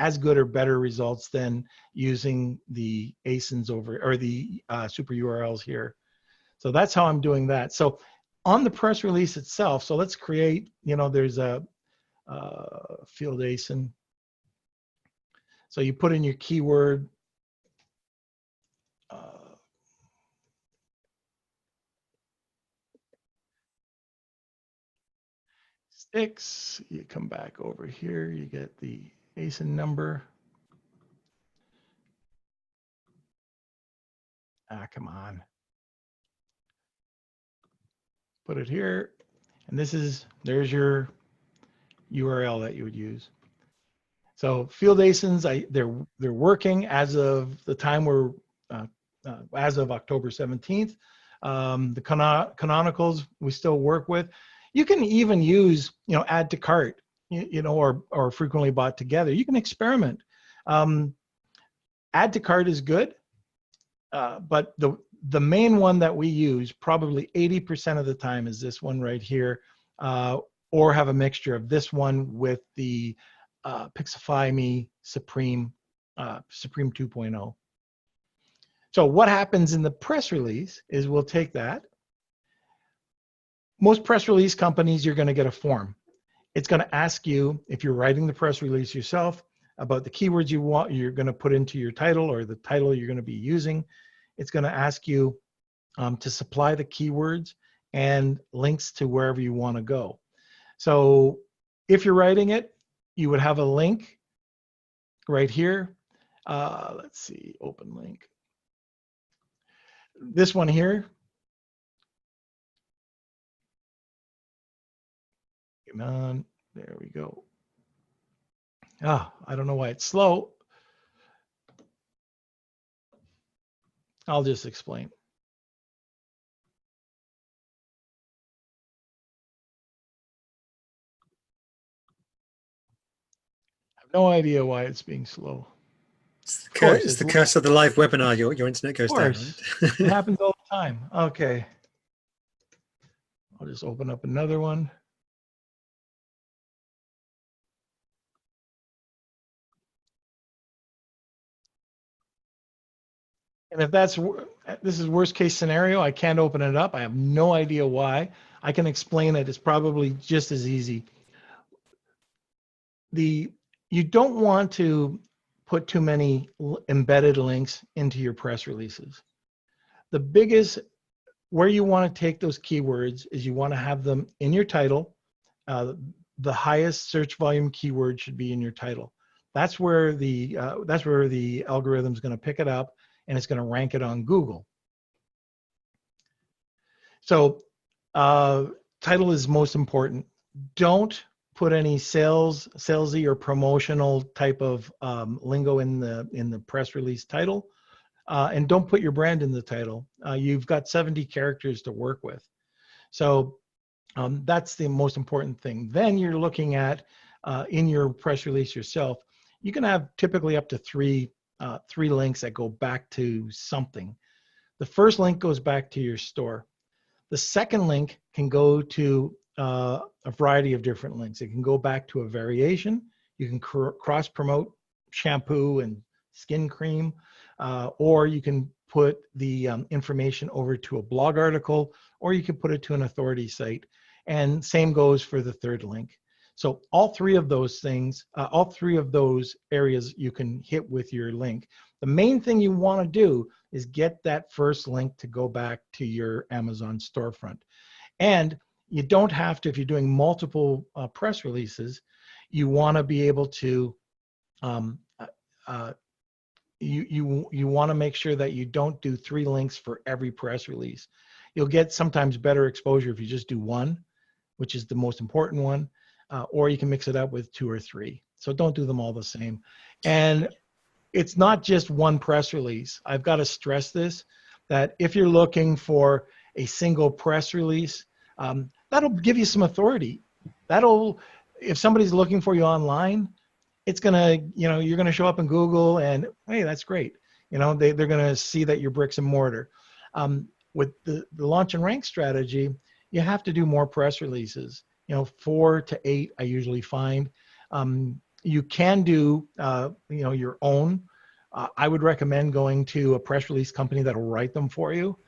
as good or better results than using the ASINs over, or the super URLs here. So that's how I'm doing that. So on the press release itself, so let's create, you know, there's a field ASIN. So you put in your keyword. Sticks, you come back over here, you get the ASIN number. Come on. Put it here, and there's your URL that you would use. So field ASINs, they're working as of the time we're as of October 17th. The canonicals we still work with. You can even use, you know, add to cart, you know, or frequently bought together. You can experiment. Add to cart is good, but the main one that we use probably 80% of the time is this one right here, or have a mixture of this one with the Pixify Me Supreme 2.0. So what happens in the press release is we'll take that. Most press release companies, you're going to get a form. It's going to ask you, if you're writing the press release yourself, about the keywords you're going to put into your title, or the title you're going to be using. It's going to ask you to supply the keywords and links to wherever you want to go. So if you're writing it, you would have a link right here. Let's see, open link. This one here. Come on, there we go. I don't know why it's slow. I'll just explain. I have no idea why it's being slow. It's the curse of the live webinar. Your internet goes down. Right? It happens all the time. Okay. I'll just open up another one. And if this is worst case scenario, I can't open it up. I have no idea why. I can explain it. It's probably just as easy. You don't want to put too many embedded links into your press releases. The biggest, where you want to take those keywords is you want to have them in your title. The highest search volume keyword should be in your title. That's where the algorithm's going to pick it up, and it's going to rank it on Google. So title is most important. Don't put any salesy or promotional type of lingo in the press release title, and don't put your brand in the title. You've got 70 characters to work with, so that's the most important thing. Then you're looking at in your press release yourself. You can have typically up to three links that go back to something. The first link goes back to your store. The second link can go to a variety of different links. It can go back to a variation. You can cross promote shampoo and skin cream, or you can put the information over to a blog article, or you can put it to an authority site. And same goes for the third link. So all three of those things, all three of those areas you can hit with your link. The main thing you want to do is get that first link to go back to your Amazon storefront. And you don't have to, if you're doing multiple press releases, you want to be able to, you want to make sure that you don't do 3 links for every press release. You'll get sometimes better exposure if you just do 1, which is the most important one, or you can mix it up with 2 or 3. So don't do them all the same. And it's not just one press release. I've got to stress this, that if you're looking for a single press release, that'll give you some authority. If somebody's looking for you online, it's gonna, you're gonna show up in Google and, hey, that's great. They're gonna see that you're bricks and mortar. With the launch and rank strategy, you have to do more press releases. 4 to 8, I usually find. You can do, your own. I would recommend going to a press release company that'll write them for you,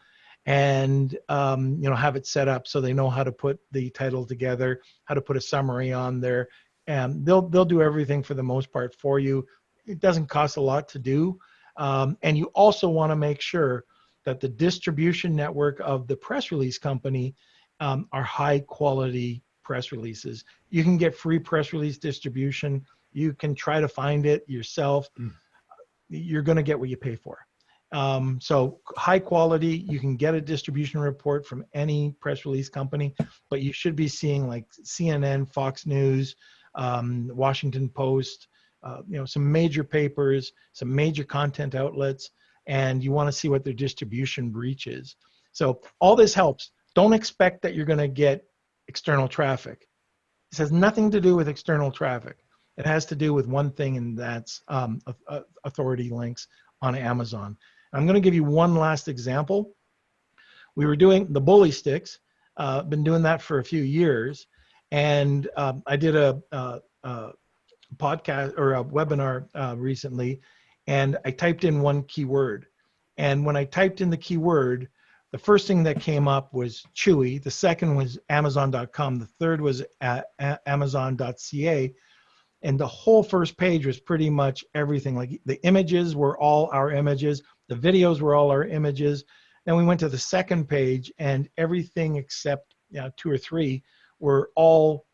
and have it set up so they know how to put the title together, how to put a summary on there, and they'll do everything for the most part for you. It doesn't cost a lot to do, and you also want to make sure that the distribution network of the press release company are high quality press releases. You can get free press release distribution. You can try to find it yourself. You're going to get what you pay for. So high quality, you can get a distribution report from any press release company, but you should be seeing like CNN, Fox News, Washington Post, some major papers, some major content outlets, and you want to see what their distribution reach is. So all this helps. Don't expect that you're going to get external traffic. This has nothing to do with external traffic. It has to do with one thing, and that's authority links on Amazon. I'm going to give you one last example. We were doing the bully sticks, been doing that for a few years, and I did a podcast or a webinar recently, and I typed in one keyword. And when I typed in the keyword, the first thing that came up was Chewy. The second was Amazon.com. The third was Amazon.ca. And the whole first page was pretty much everything. Like the images were all our images. The videos were all our images. Then we went to the second page, and everything except 2 or 3 were all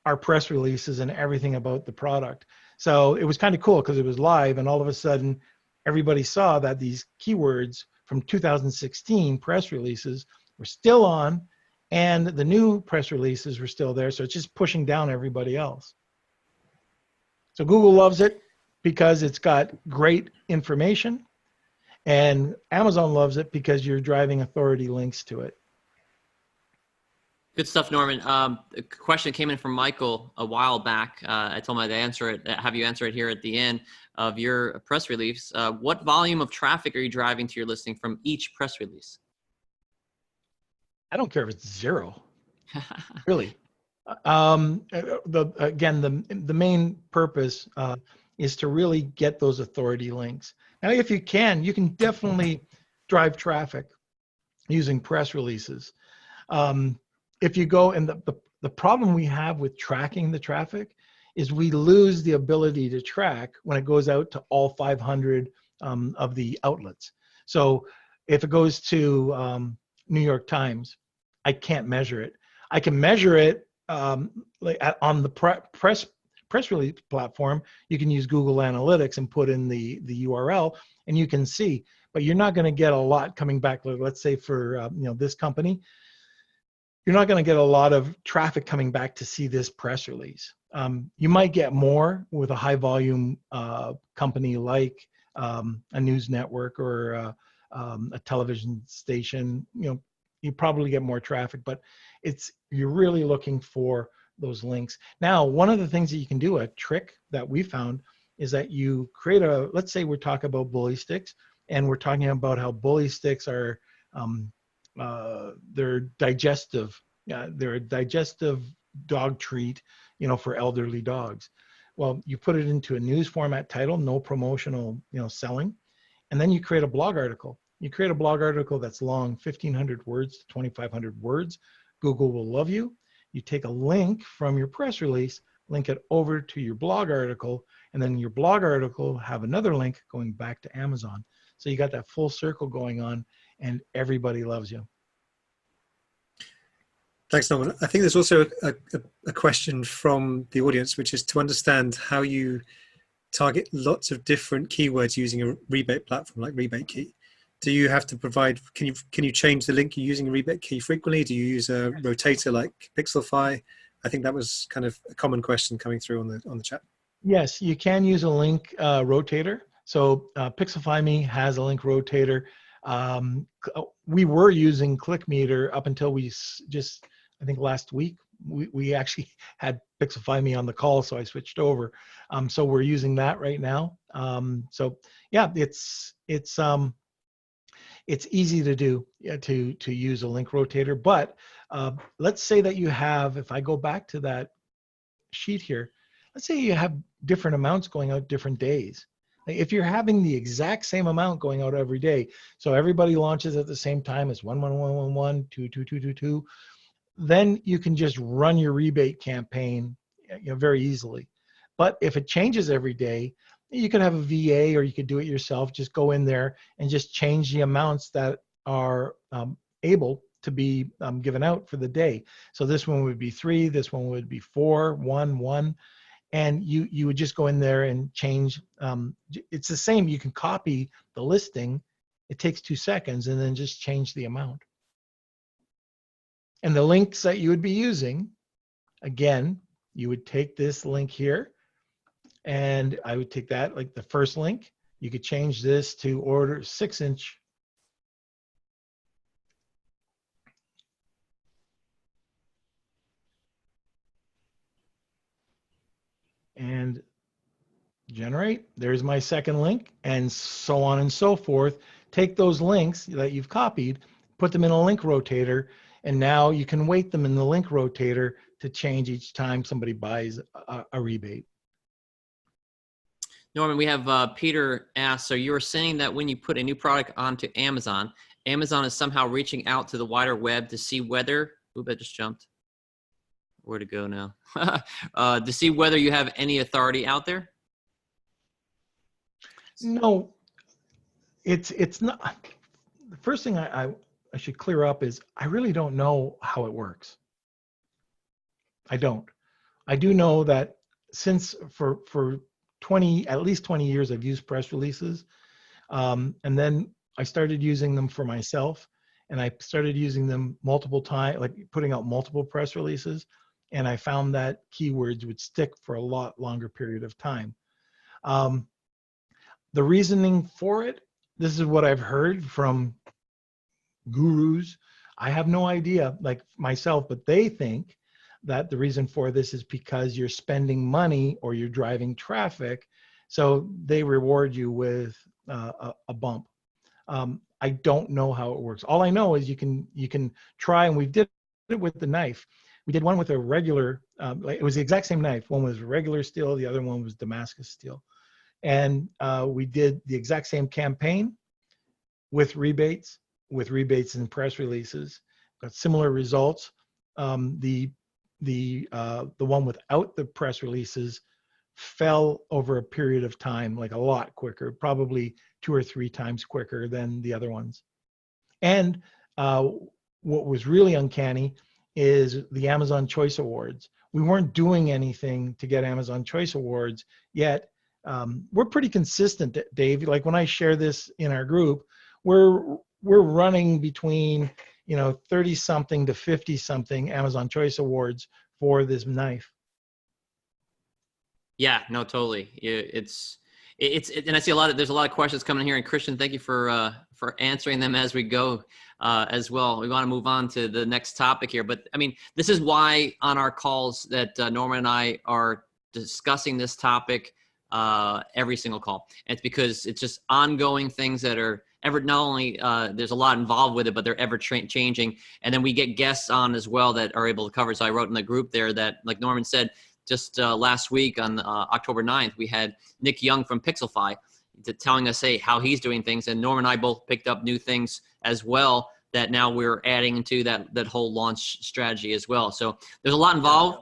our press releases and everything about the product. So it was kind of cool because it was live, and all of a sudden everybody saw that these keywords from 2016 press releases were still on, and the new press releases were still there. So it's just pushing down everybody else. So Google loves it because it's got great information, and Amazon loves it because you're driving authority links to it. Good stuff, Norman. A question came in from Michael a while back. I told him I'd answer it, have you answer it here at the end of your press release. What volume of traffic are you driving to your listing from each press release? I don't care if it's 0, really. The main purpose is to really get those authority links. Now, if you can definitely drive traffic using press releases. if you go, and the problem we have with tracking the traffic is we lose the ability to track when it goes out to all 500 of the outlets. So if it goes to New York Times, I can't measure it. I can measure it like on the press release platform. You can use Google Analytics and put in the URL, and you can see. But you're not going to get a lot coming back. Let's say for this company, you're not going to get a lot of traffic coming back to see this press release. You might get more with a high volume company like a news network or a television station. You probably get more traffic, but you're really looking for those links. Now, one of the things that you can do, a trick that we found, is that you create let's say we're talking about bully sticks, and we're talking about how bully sticks are, they're digestive. They're a digestive dog treat, for elderly dogs. Well, you put it into a news format title, no promotional, selling, and then you create a blog article. You create a blog article that's long, 1,500 words to 2,500 words. Google will love you. You take a link from your press release, link it over to your blog article, and then your blog article have another link going back to Amazon. So you got that full circle going on, and everybody loves you. Thanks, Norman. I think there's also a question from the audience, which is to understand how you target lots of different keywords using a rebate platform like Rebate Key. Do you have to provide, can you change the link you're using a rebate key frequently? Do you use a rotator like Pixelfy? I think that was kind of a common question coming through on the chat. Yes, you can use a link rotator. So Pixelfy has a link rotator. We were using ClickMeter up until we just, I think last week, we actually had Pixelfy on the call, so I switched over. So we're using that right now. So yeah, it's easy to do, to use a link rotator. But let's say that you have, if I go back to that sheet here, let's say you have different amounts going out different days. If you're having the exact same amount going out every day, so everybody launches at the same time as 11111, 22222, then you can just run your rebate campaign very easily. But if it changes every day, you could have a VA, or you could do it yourself. Just go in there and just change the amounts that are able to be given out for the day. So this one would be 3, this one would be 4, 1, 1. And you would just go in there and change. It's the same. You can copy the listing. It takes 2 seconds, and then just change the amount. And the links that you would be using, again, you would take this link here, and I would take that, like the first link. You could change this to order 6-inch. And generate. There's my second link, and so on and so forth. Take those links that you've copied, put them in a link rotator, and now you can weight them in the link rotator to change each time somebody buys a rebate. Norman, we have Peter asked, so you were saying that when you put a new product onto Amazon, Amazon is somehow reaching out to the wider web to see whether, oop, I just jumped. Where to go now? To see whether you have any authority out there? No, it's not. The first thing I should clear up is I really don't know how it works. I don't. I do know that since for at least 20 years, I've used press releases. And then I started using them for myself, and I started using them multiple times, like putting out multiple press releases. And I found that keywords would stick for a lot longer period of time. The reasoning for it, this is what I've heard from gurus. I have no idea, like myself, but they think that the reason for this is because you're spending money or you're driving traffic, so they reward you with a bump. I don't know how it works. All I know is you can try, and we did it with the knife. We did one with a regular, it was the exact same knife. One was regular steel, the other one was Damascus steel. And we did the exact same campaign with rebates and press releases. Got similar results. the one without the press releases fell over a period of time, like a lot quicker, probably 2 or 3 times quicker than the other ones. And what was really uncanny is the Amazon Choice Awards. We weren't doing anything to get Amazon Choice Awards yet. We're pretty consistent, Dave. Like when I share this in our group, we're running between 30 something to 50 something Amazon Choice Awards for this knife. Yeah, no, totally. It's and I see there's a lot of questions coming in here, and Christian, thank you for answering them as we go as well. We want to move on to the next topic here, but I mean, this is why on our calls that Norman and I are discussing this topic every single call. And it's because it's just ongoing things that are not only there's a lot involved with it, but they're ever changing. And then we get guests on as well that are able to cover. So I wrote in the group there that, like Norman said, just last week on October 9th, we had Nick Young from Pixelfy telling us, hey, how he's doing things. And Norman and I both picked up new things as well that now we're adding into that whole launch strategy as well. So there's a lot involved.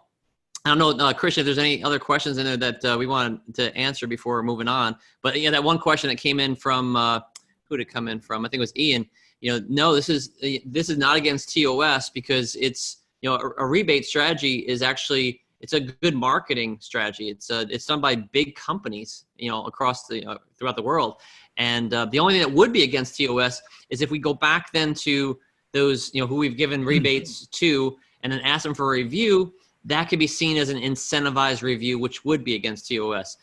I don't know, Christian, if there's any other questions in there that we wanted to answer before moving on. But yeah, that one question that came in from, who did it come in from? I think it was Ian. No, this is not against TOS because it's, a rebate strategy is actually, it's a good marketing strategy. It's done by big companies, across throughout the world. And the only thing that would be against TOS is if we go back then to those, who we've given rebates to, and then ask them for a review, that could be seen as an incentivized review, which would be against TOS.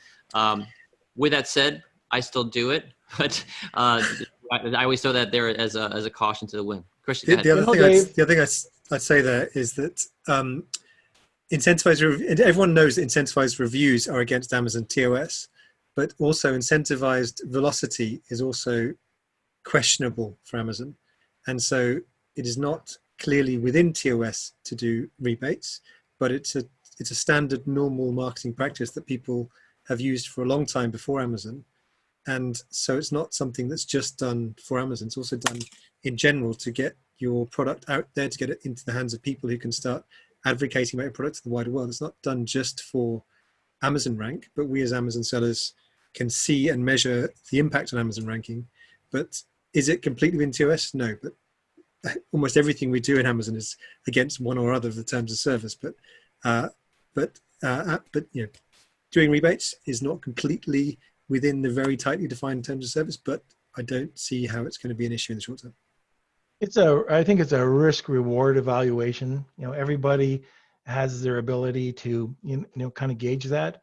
With that said, I still do it, but I always throw that there as a caution to the wind. Christian, the other thing I'd say there is that everyone knows that incentivized reviews are against Amazon TOS, but also incentivized velocity is also questionable for Amazon. And so it is not clearly within TOS to do rebates, but it's a standard normal marketing practice that people have used for a long time before Amazon. And so it's not something that's just done for Amazon. It's also done in general to get your product out there, to get it into the hands of people who can start advocating about your product to the wider world. It's not done just for Amazon rank, but we as Amazon sellers can see and measure the impact on Amazon ranking. But is it completely in TOS? No, but almost everything we do in Amazon is against one or other of the terms of service. But doing rebates is not completely within the very tightly defined terms of service. But I don't see how it's going to be an issue in the short term. I think it's a risk reward evaluation. Everybody has their ability to kind of gauge that.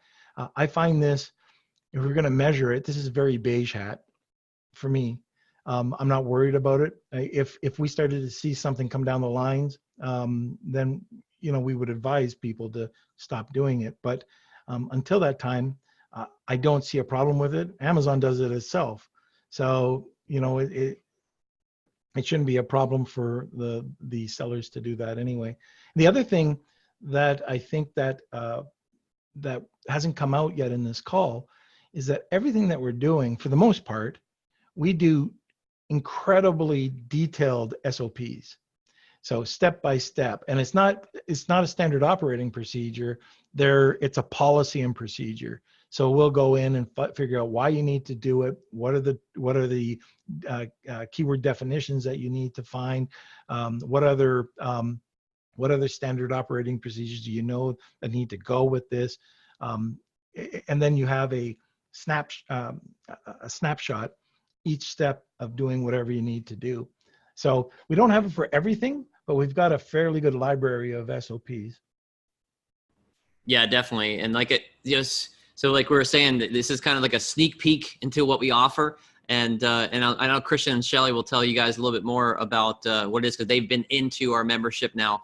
I find this, if we're going to measure it, this is very beige hat for me. I'm not worried about it. If we started to see something come down the lines, then we would advise people to stop doing it. But until that time, I don't see a problem with it. Amazon does it itself, so it shouldn't be a problem for the sellers to do that anyway. The other thing that I think that hasn't come out yet in this call is that everything that we're doing, for the most part, we do incredibly detailed SOPs. So step by step, and it's not a standard operating procedure. It's a policy and procedure. So we'll go in and figure out why you need to do it. What are the keyword definitions that you need to find? What other standard operating procedures do you know that need to go with this? And then you have a snapshot each step of doing whatever you need to do. So we don't have it for everything, but we've got a fairly good library of SOPs. Yeah, definitely. And so like we were saying, this is kind of like a sneak peek into what we offer. And I know Christian and Shelly will tell you guys a little bit more about what it is, because they've been into our membership now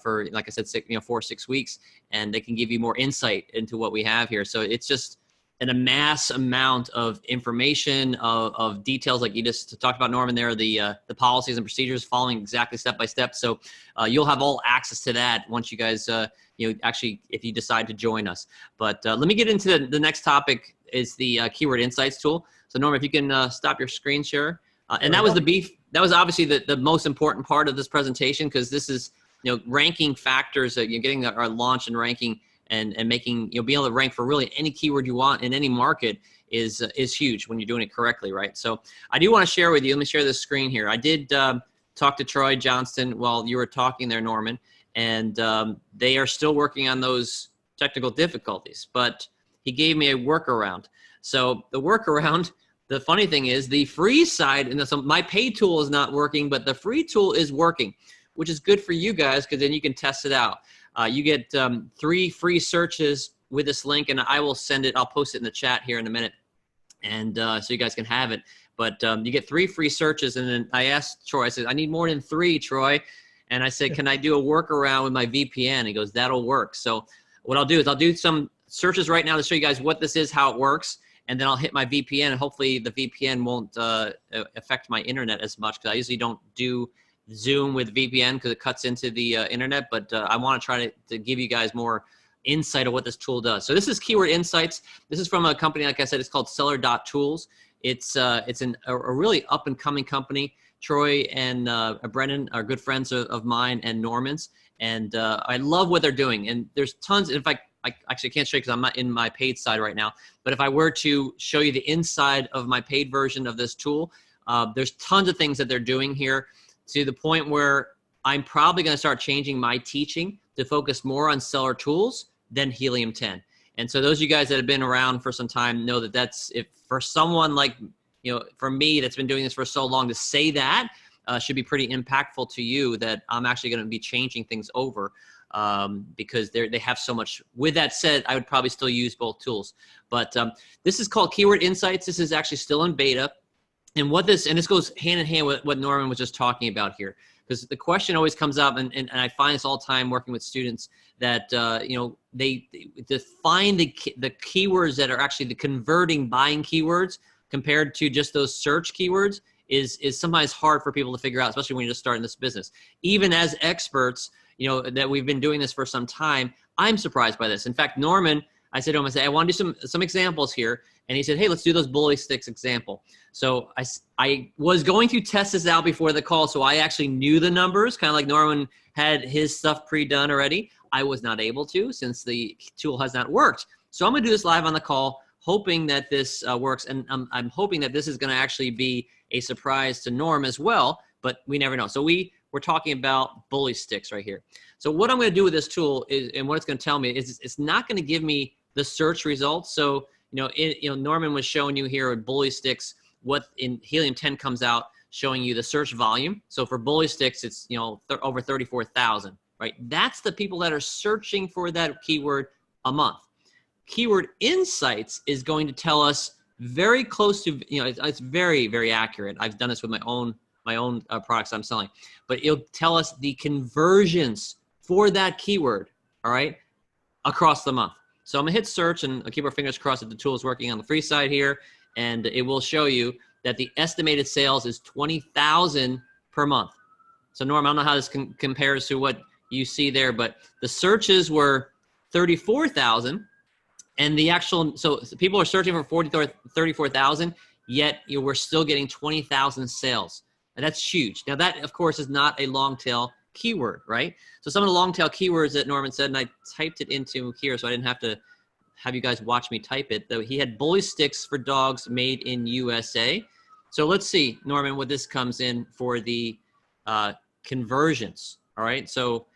for, like I said, 4 or 6 weeks, and they can give you more insight into what we have here. So it's just a mass amount of information, of details, like you just talked about, Norman, there, the policies and procedures following exactly step by step. So you'll have all access to that once you guys, actually, if you decide to join us. But let me get into the next topic, is the Keyword Insights tool. So Norman, if you can stop your screen share. And that was that was obviously the most important part of this presentation, because this is ranking factors that you're getting our launch and ranking and making, being able to rank for really any keyword you want in any market is huge when you're doing it correctly, right? So I do want to share with you, let me share this screen here. I did talk to Troy Johnston while you were talking there, Norman, and they are still working on those technical difficulties, but he gave me a workaround. So the workaround, the funny thing is the free side, and so my paid tool is not working, but the free tool is working, which is good for you guys because then you can test it out. You get 3 free searches with this link, and I will send it. I'll post it in the chat here in a minute, and so you guys can have it. But you get 3 free searches, and then I asked Troy, I said, I need more than 3, Troy. And I said, can I do a workaround with my VPN? He goes, that'll work. So what I'll do is I'll do some searches right now to show you guys what this is, how it works, and then I'll hit my VPN, and hopefully the VPN won't affect my internet as much, because I usually don't do Zoom with VPN because it cuts into the internet, but I want to try to give you guys more insight of what this tool does. So this is Keyword Insights. This is from a company, like I said, it's called Seller.Tools. It's a really up-and-coming company. Troy and Brennan are good friends of mine and Norman's, and I love what they're doing. And there's tons. In fact, I actually can't show you because I'm not in my paid side right now. But if I were to show you the inside of my paid version of this tool, there's tons of things that they're doing here, to the point where I'm probably going to start changing my teaching to focus more on seller tools than Helium 10. And so those of you guys that have been around for some time know that that's, if for someone like, for me that's been doing this for so long, to say that should be pretty impactful to you, that I'm actually going to be changing things over because they have so much. With that said, I would probably still use both tools. But this is called Keyword Insights. This is actually still in beta. And this goes hand in hand with what Norman was just talking about here, because the question always comes up, and I find this all the time working with students, that they define the keywords that are actually the converting buying keywords compared to just those search keywords is sometimes hard for people to figure out, especially when you're just starting this business. Even as experts, that we've been doing this for some time, I'm surprised by this. In fact, Norman, I said to him, I want to do some examples here. And he said, hey, let's do those bully sticks example. So I was going to test this out before the call, so I actually knew the numbers, kind of like Norman had his stuff pre-done already. I was not able to, since the tool has not worked. So I'm going to do this live on the call, hoping that this works. And I'm hoping that this is going to actually be a surprise to Norm as well, but we never know. So we're talking about bully sticks right here. So what I'm going to do with this tool is, and what it's going to tell me is, it's not going to give me the search results. So Norman was showing you here with bully sticks, what in Helium 10 comes out showing you the search volume. So for bully sticks, it's over 34,000, right? That's the people that are searching for that keyword a month. Keyword Insights is going to tell us very close to, it's very, very accurate. I've done this with my own products I'm selling, but it'll tell us the conversions for that keyword, all right, across the month. So I'm gonna hit search, and I'll keep our fingers crossed that the tool is working on the free side here, and it will show you that the estimated sales is 20,000 per month. So Norm, I don't know how this compares to what you see there, but the searches were 34,000, and the actual, so people are searching for 34,000, yet we're still getting 20,000 sales, and that's huge. Now that, of course, is not a long tail keyword, right? So some of the long tail keywords that Norman said, and I typed it into here so I didn't have to have you guys watch me type it, though he had bully sticks for dogs made in USA. So let's see, Norman, what this comes in for the conversions, all right? So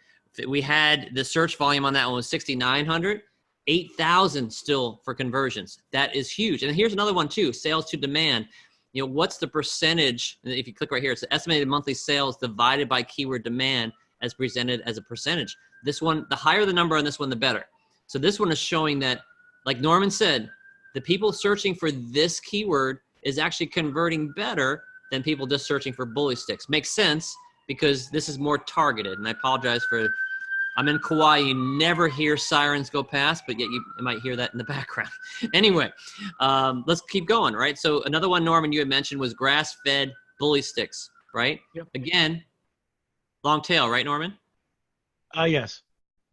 we had the search volume on that one was 6,900, 8,000 still for conversions. That is huge. And here's another one too, sales to demand. What's the percentage? If you click right here, it's the estimated monthly sales divided by keyword demand as presented as a percentage. This one, the higher the number on this one, the better. So this one is showing that, like Norman said, the people searching for this keyword is actually converting better than people just searching for bully sticks. Makes sense because this is more targeted. And I apologize for, I'm in Kauai, you never hear sirens go past, but yet you might hear that in the background. Anyway, let's keep going, right? So another one, Norman, you had mentioned was grass-fed bully sticks, right? Yep. Again, long tail, right, Norman? Yes.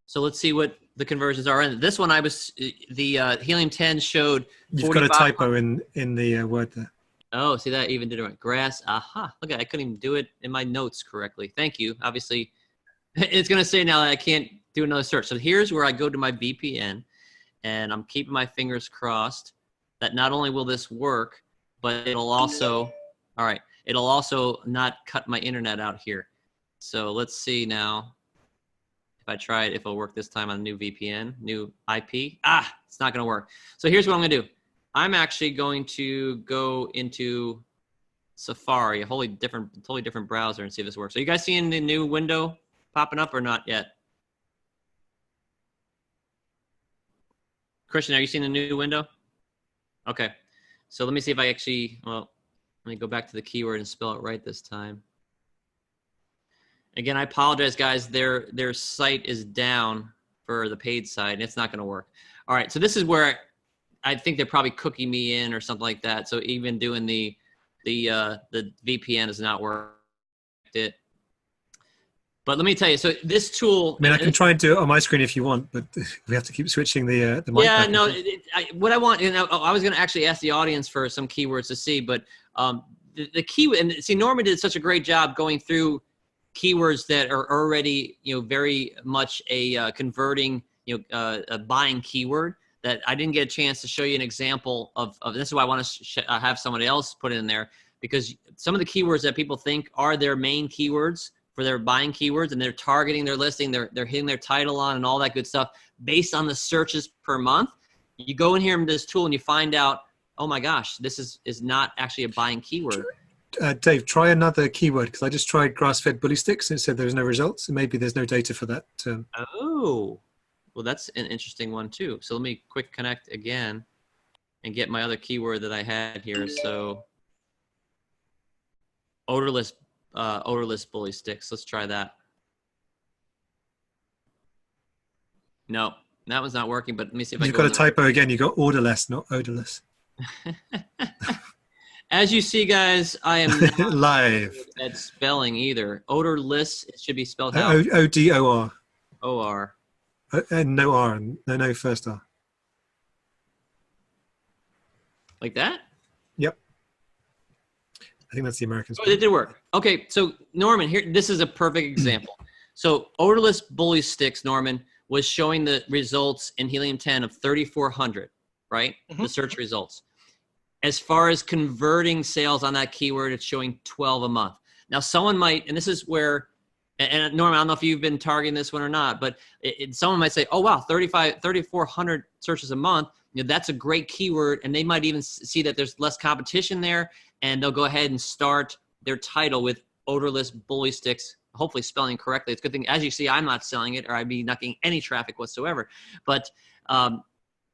So let's see what the conversions are. And this one, the Helium 10 showed. You've got a typo in the word there. Oh, see that? Even did it right. Grass. Aha. Look, I couldn't even do it in my notes correctly. Thank you. Obviously, It's going to say now that I can't do another search. So here's where I go to my VPN, and I'm keeping my fingers crossed that not only will this work, but it'll also, all right, it'll also not cut my internet out here. So let's see now if I try it, if it'll work this time on a new VPN, new IP. Ah, it's not going to work. So here's what I'm going to do. I'm actually going to go into Safari, a totally different browser, and see if this works. So you guys seeing the new window popping up or not yet? Christian, are you seeing the new window? Okay. So let me see if I actually, well, let me go back to the keyword and spell it right this time. Again, I apologize, guys. Their site is down for the paid side, and it's not going to work. All right, so this is where I think they're probably cooking me in or something like that. So even doing the VPN is not working. But let me tell you, so this tool. I mean, I can try and do it on my screen if you want, but we have to keep switching the mic. Yeah, no. What I want, you know, I was going to actually ask the audience for some keywords to see, but the key, and see, Norman did such a great job going through keywords that are already, you know, very much a converting, you know, a buying keyword, that I didn't get a chance to show you an example of. This is why I want to have somebody else put in there, because some of the keywords that people think are their main keywords for their buying keywords, and they're targeting their listing, they're hitting their title on and all that good stuff based on the searches per month. You go in here in this tool and you find out, oh my gosh, this is not actually a buying keyword. Dave, try another keyword, because I just tried grass-fed bully sticks and it said there was no results, and maybe there's no data for that term. Oh, well, that's an interesting one too. So let me quick connect again and get my other keyword that I had here. So odorless bully sticks. Let's try that. No, that one's not working, but let me see if You've got a typo again. You got orderless, not odorless. As you see, guys, I am not live at spelling either. Odorless, it should be spelled how? O-D-O-R. O-R. And no R, no first R. Like that? Yep. I think that's the American spelling. Oh, it did work. Okay, so Norman, here, this is a perfect example. So odorless bully sticks, Norman, was showing the results in Helium-10 of 3,400, right? The search results. As far as converting sales on that keyword, it's showing 12 a month. Now, someone might, and this is where, and Norman, I don't know if you've been targeting this one or not, but someone might say, oh, wow, 3,400 searches a month. You know, that's a great keyword. And they might even see that there's less competition there, and they'll go ahead and start their title with odorless bully sticks, hopefully spelling correctly. It's a good thing. As you see, I'm not selling it, or I'd be not getting any traffic whatsoever. But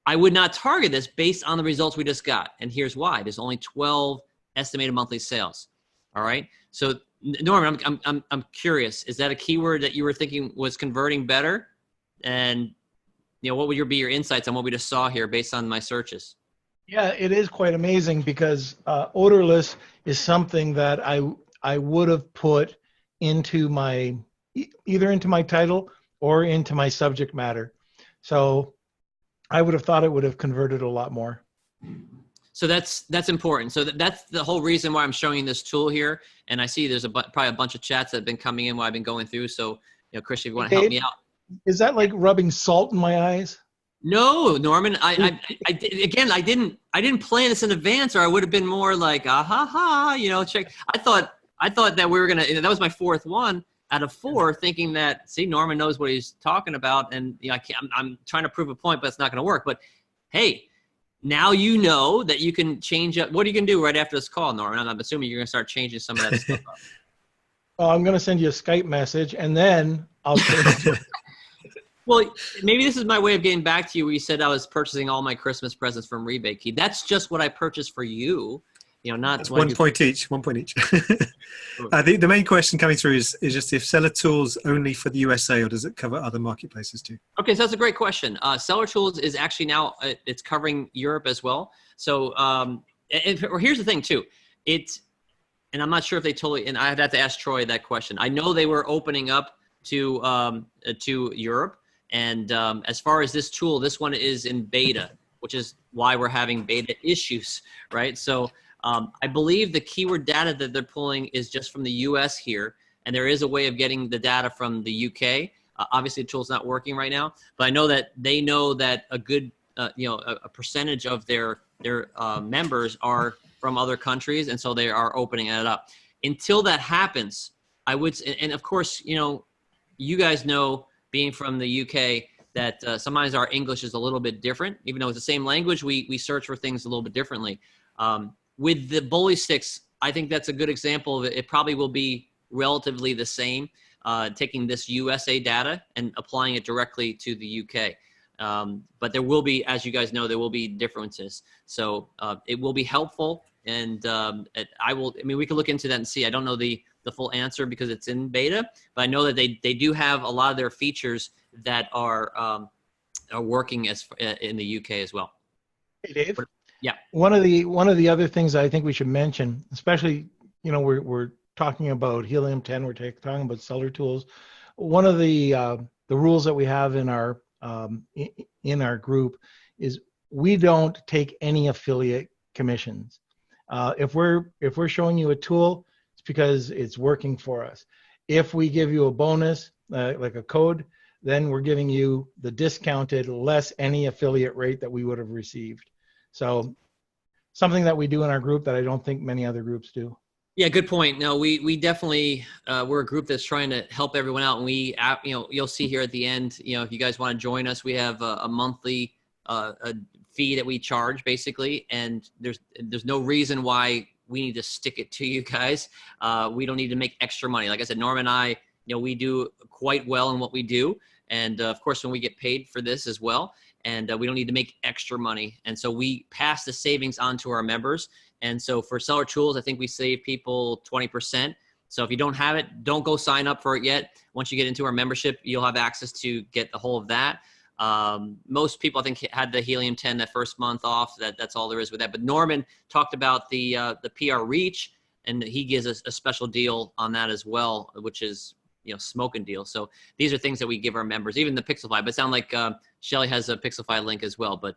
I would not target this based on the results we just got. And here's why. There's only 12 estimated monthly sales. All right. So Norman, I'm curious. Is that a keyword that you were thinking was converting better? And you know, what would be your insights on what we just saw here based on my searches? Yeah, it is quite amazing, because odorless is something that I would have put into my, either into my title or into my subject matter. So I would have thought it would have converted a lot more. So that's important. So that's the whole reason why I'm showing you this tool here. And I see there's probably a bunch of chats that have been coming in while I've been going through. So, you know, Christian, if you want to help me out. Is that like rubbing salt in my eyes? No, Norman. I didn't plan this in advance, or I would have been more like, ah ha ha, you know, check. I thought that we were gonna. That was my fourth one out of 4, thinking that, see, Norman knows what he's talking about, and you know, I'm trying to prove a point, but it's not going to work. But hey, now you know that you can change up. What are you going to do right after this call, Norman? I'm assuming you're going to start changing some of that stuff up. Oh, I'm going to send you a Skype message, and then I'll change it. Well, maybe this is my way of getting back to you, where you said I was purchasing all my Christmas presents from Rebate Key. That's just what I purchased for you. You know, not it's 1 point each. 1 point each. The main question coming through is just if Seller Tools only for the USA, or does it cover other marketplaces too? Okay, so that's a great question. Seller Tools is actually now it's covering Europe as well. So here's the thing too. And I'm not sure if they totally. And I'd have to ask Troy that question. I know they were opening up to Europe, and as far as this tool, this one is in beta, which is why we're having beta issues, right? So. I believe the keyword data that they're pulling is just from the U.S. here, and there is a way of getting the data from the UK. Obviously, the tool's not working right now, but I know that they know that a good, a percentage of their members are from other countries, and so they are opening it up. Until that happens, I would, and of course, you guys know, being from the UK, that sometimes our English is a little bit different. Even though it's the same language, we search for things a little bit differently. With the bully sticks, I think that's a good example of it. It probably will be relatively the same, taking this USA data and applying it directly to the UK. But there will be, as you guys know, there will be differences. So it will be helpful, and we can look into that and see. I don't know the full answer because it's in beta, but I know that they do have a lot of their features that are working in the UK as well. Hey, Dave. Yeah. One of the other things I think we should mention, especially, we're talking about Helium 10, we're talking about seller tools. One of the rules that we have in our group is we don't take any affiliate commissions. If we're showing you a tool, it's because it's working for us. If we give you a bonus, like a code, then we're giving you the discounted less any affiliate rate that we would have received. So something that we do in our group that I don't think many other groups do. Yeah, good point. No, we definitely, we're a group that's trying to help everyone out. And you'll see here at the end, if you guys want to join us, we have a monthly a fee that we charge basically. And there's no reason why we need to stick it to you guys. We don't need to make extra money. Like I said, Norm and I, we do quite well in what we do. And of course, when we get paid for this as well, and we don't need to make extra money. And so we pass the savings on to our members. And so for seller tools, I think we save people 20%. So if you don't have it, don't go sign up for it yet. Once you get into our membership, you'll have access to get the whole of that. Most people, I think, had the Helium 10 that first month off. That's all there is with that. But Norman talked about the PR reach, and he gives us a special deal on that as well, which is smoking deal. So these are things that we give our members, even the Pixelfy. But it sounds like Shelly has a Pixelfy link as well. But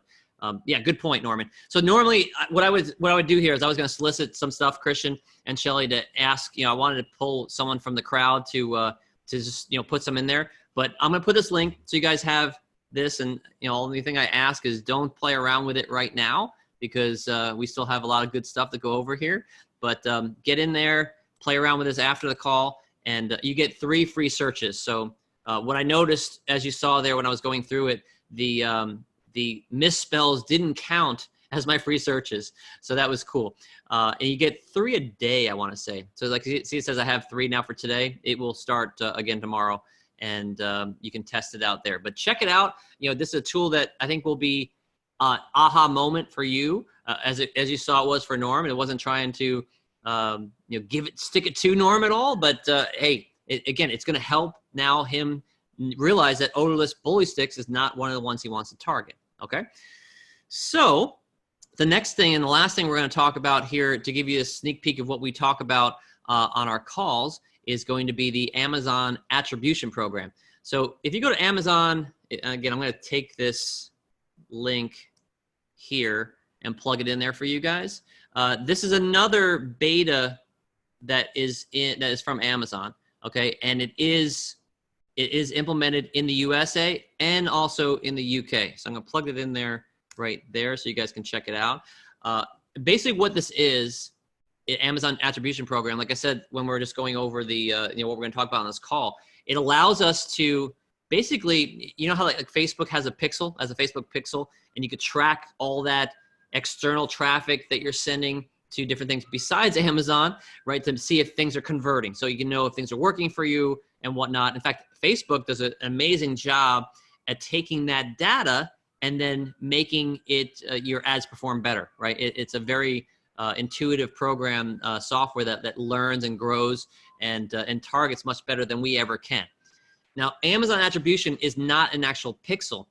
yeah, good point, Norman. So normally what I would do here is I was going to solicit some stuff, Christian and Shelly, to ask, I wanted to pull someone from the crowd to just, put some in there, but I'm going to put this link so you guys have this. And, the only thing I ask is don't play around with it right now, because we still have a lot of good stuff to go over here, but get in there, play around with this after the call, and you get 3 free searches. So what I noticed, as you saw there when I was going through it, the misspells didn't count as my free searches. So that was cool. And you get 3 a day, I want to say. So like, see, it says I have 3 now for today. It will start again tomorrow, and you can test it out there. But check it out. This is a tool that I think will be aha moment for you, as you saw it was for Norm. It wasn't trying to stick it to Norm at all. But hey, again, it's going to help now him realize that odorless bully sticks is not one of the ones he wants to target. Okay. So the next thing and the last thing we're going to talk about here, to give you a sneak peek of what we talk about on our calls, is going to be the Amazon Attribution Program. So if you go to Amazon, again, I'm going to take this link here and plug it in there for you guys. This is another beta that is from Amazon. Okay. And it is implemented in the USA and also in the UK. So I'm going to plug it in there right there so you guys can check it out. Basically what this is, Amazon Attribution Program, like I said, when we're just going over the, what we're going to talk about on this call, it allows us to basically, how like Facebook has a pixel, as a Facebook pixel, and you could track all that external traffic that you're sending to different things besides Amazon, right? To see if things are converting. So you can know if things are working for you and whatnot. In fact, Facebook does an amazing job at taking that data and then making it your ads perform better, right? It's a very intuitive program software that learns and grows and targets much better than we ever can. Now, Amazon Attribution is not an actual pixel,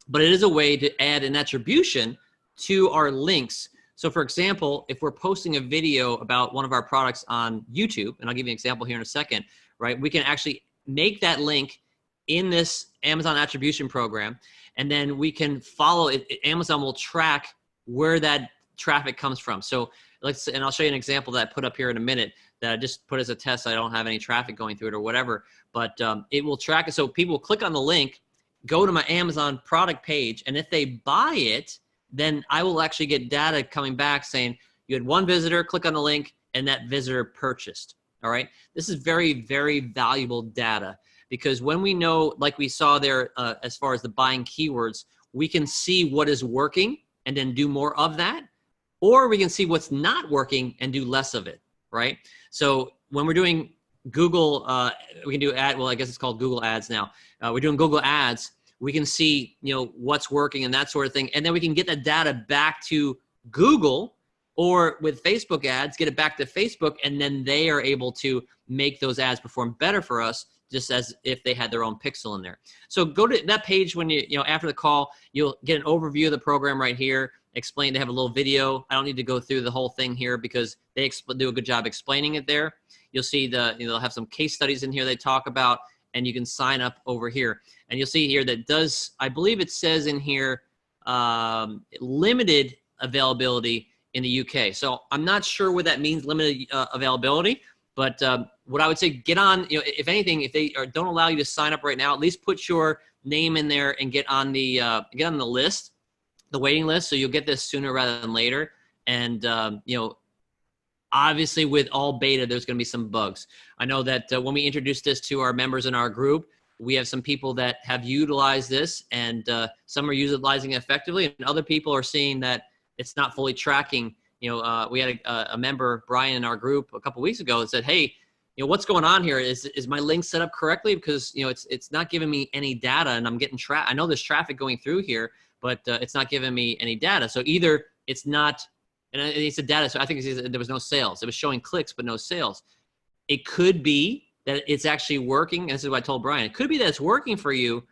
but it is a way to add an attribution to our links. So for example, if we're posting a video about one of our products on YouTube, and I'll give you an example here in a second, right? We can actually make that link in this Amazon Attribution Program, and then we can follow it. Amazon will track where that traffic comes from. So and I'll show you an example that I put up here in a minute that I just put as a test. I don't have any traffic going through it or whatever, but it will track it. So people click on the link, go to my Amazon product page, and if they buy it, then I will actually get data coming back saying you had one visitor, click on the link, and that visitor purchased. All right. This is very, very valuable data, because when we know, like we saw there, as far as the buying keywords, we can see what is working and then do more of that, or we can see what's not working and do less of it, right? So when we're doing Google, we can do well, I guess it's called Google Ads now. We're doing Google Ads. We can see, what's working and that sort of thing. And then we can get that data back to Google, or with Facebook ads, get it back to Facebook, and then they are able to make those ads perform better for us, just as if they had their own pixel in there. So go to that page when after the call, you'll get an overview of the program right here. Explain, they have a little video. I don't need to go through the whole thing here because they do a good job explaining it there. You'll see they'll have some case studies in here they talk about, and you can sign up over here. And you'll see here that I believe it says in here, limited availability in the UK. So I'm not sure what that means, limited availability, but what I would say, get on, if anything, if they don't allow you to sign up right now, at least put your name in there and get on the list, the waiting list, so you'll get this sooner rather than later. And obviously with all beta, there's going to be some bugs. I know that when we introduced this to our members in our group, we have some people that have utilized this, and some are utilizing it effectively, and other people are seeing that it's not fully tracking. We had a member, Brian, in our group a couple weeks ago that said, hey, what's going on here? Is my link set up correctly? Because, it's not giving me any data, and I'm getting I know there's traffic going through here, but it's not giving me any data. So either it's not, and it's a data, so I think there was no sales. It was showing clicks, but no sales. It could be that it's actually working, and this is what I told Brian. It could be that it's working for you,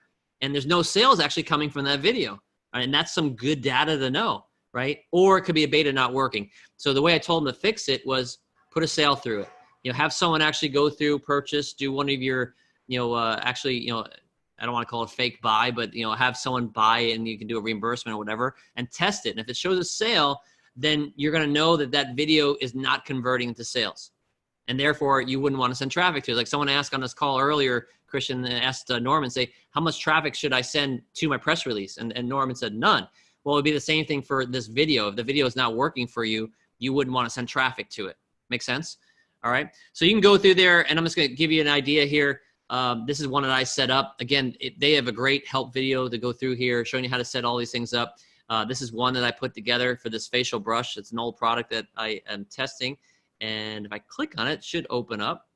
and there's no sales actually coming from that video. Right? And that's some good data to know, right? Or it could be a beta not working. So the way I told him to fix it was put a sale through it. Have someone actually go through, purchase, do one of your, I don't want to call it fake buy, but, have someone buy it and you can do a reimbursement or whatever and test it. And if it shows a sale, then you're going to know that that video is not converting into sales. And therefore you wouldn't want to send traffic to it. Like someone asked on this call earlier, Christian asked Norman, say, how much traffic should I send to my press release? And Norman said none. Well, it'd be the same thing for this video. If the video is not working for you, you wouldn't want to send traffic to it. Make sense? All right. So you can go through there, and I'm just going to give you an idea here. This is one that I set up. Again, they have a great help video to go through here, showing you how to set all these things up. This is one that I put together for this facial brush. It's an old product that I am testing. And if I click on it, it should open up.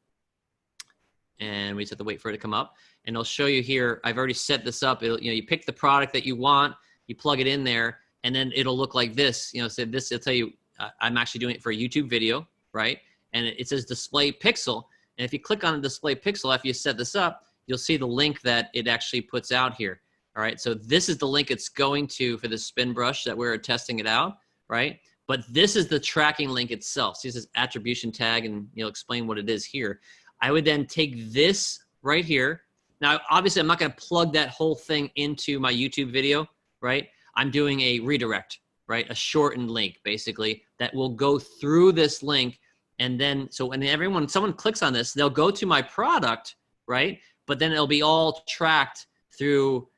And we just have to wait for it to come up. And it'll show you here, I've already set this up. You pick the product that you want, you plug it in there, and then it'll look like this. So this, it'll tell you, I'm actually doing it for a YouTube video, right? And it says display pixel. And if you click on the display pixel after you set this up, you'll see the link that it actually puts out here. All right, so this is the link it's going to for the spin brush that we're testing it out, right? But this is the tracking link itself. See, this is attribution tag, and you'll explain what it is here. I would then take this right here. Now, obviously, I'm not going to plug that whole thing into my YouTube video, right? I'm doing a redirect, right? A shortened link, basically, that will go through this link. And then, so when someone clicks on this, they'll go to my product, right? But then it'll be all tracked through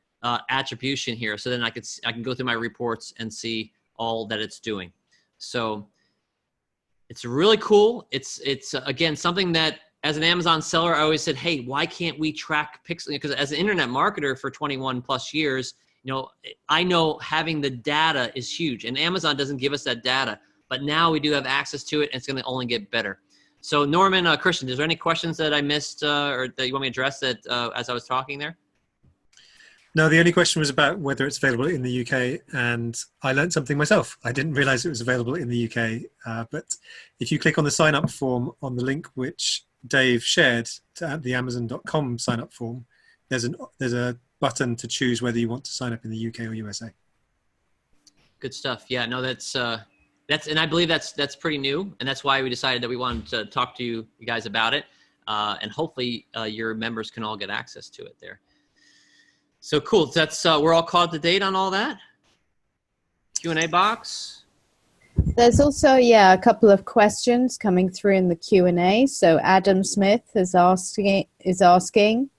attribution here. So then I can go through my reports and see all that it's doing. So it's really cool. It's again, something that as an Amazon seller, I always said, hey, why can't we track pixel? Because as an internet marketer for 21 plus years, I know having the data is huge, and Amazon doesn't give us that data. But now we do have access to it, and it's going to only get better. So Norman, Christian, is there any questions that I missed or that you want me to address that as I was talking there? No, the only question was about whether it's available in the UK, and I learned something myself. I didn't realize it was available in the UK, but if you click on the sign up form on the link which Dave shared to the Amazon.com sign up form, there's a button to choose whether you want to sign up in the UK or USA. Good stuff. Yeah, no, that's and I believe that's pretty new, and that's why we decided that we wanted to talk to you guys about it, and hopefully your members can all get access to it there. So cool. That's we're all caught up to date on all that. Q&A box. There's also, yeah, a couple of questions coming through in the Q&A. So Adam Smith is asking,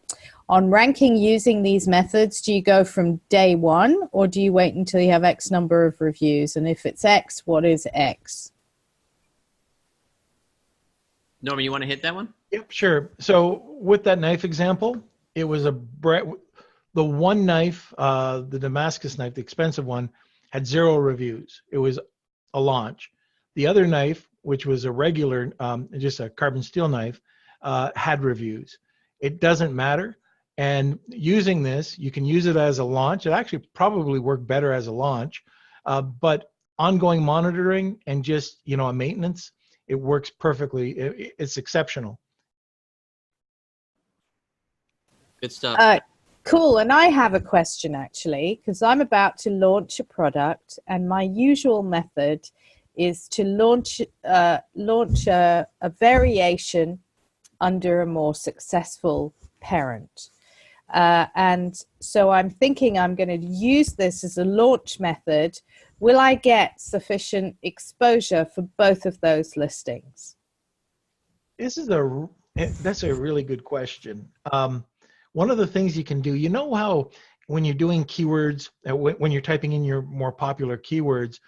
on ranking using these methods, do you go from day one or do you wait until you have X number of reviews? And if it's X, what is X? Norman, you want to hit that one? Yep, sure. So with that knife example, it was the one knife, the Damascus knife, the expensive one, had 0 reviews. It was a launch. The other knife, which was a regular, just a carbon steel knife, had reviews. It doesn't matter. And using this, you can use it as a launch. It actually probably worked better as a launch, but ongoing monitoring and just, a maintenance, it works perfectly. It's exceptional. Good stuff. Cool. And I have a question actually, because I'm about to launch a product, and my usual method is to launch a variation under a more successful parent. And so I'm thinking I'm going to use this as a launch method. Will I get sufficient exposure for both of those listings? That's a really good question. One of the things you can do, how when you're doing keywords, when you're typing in your more popular keywords,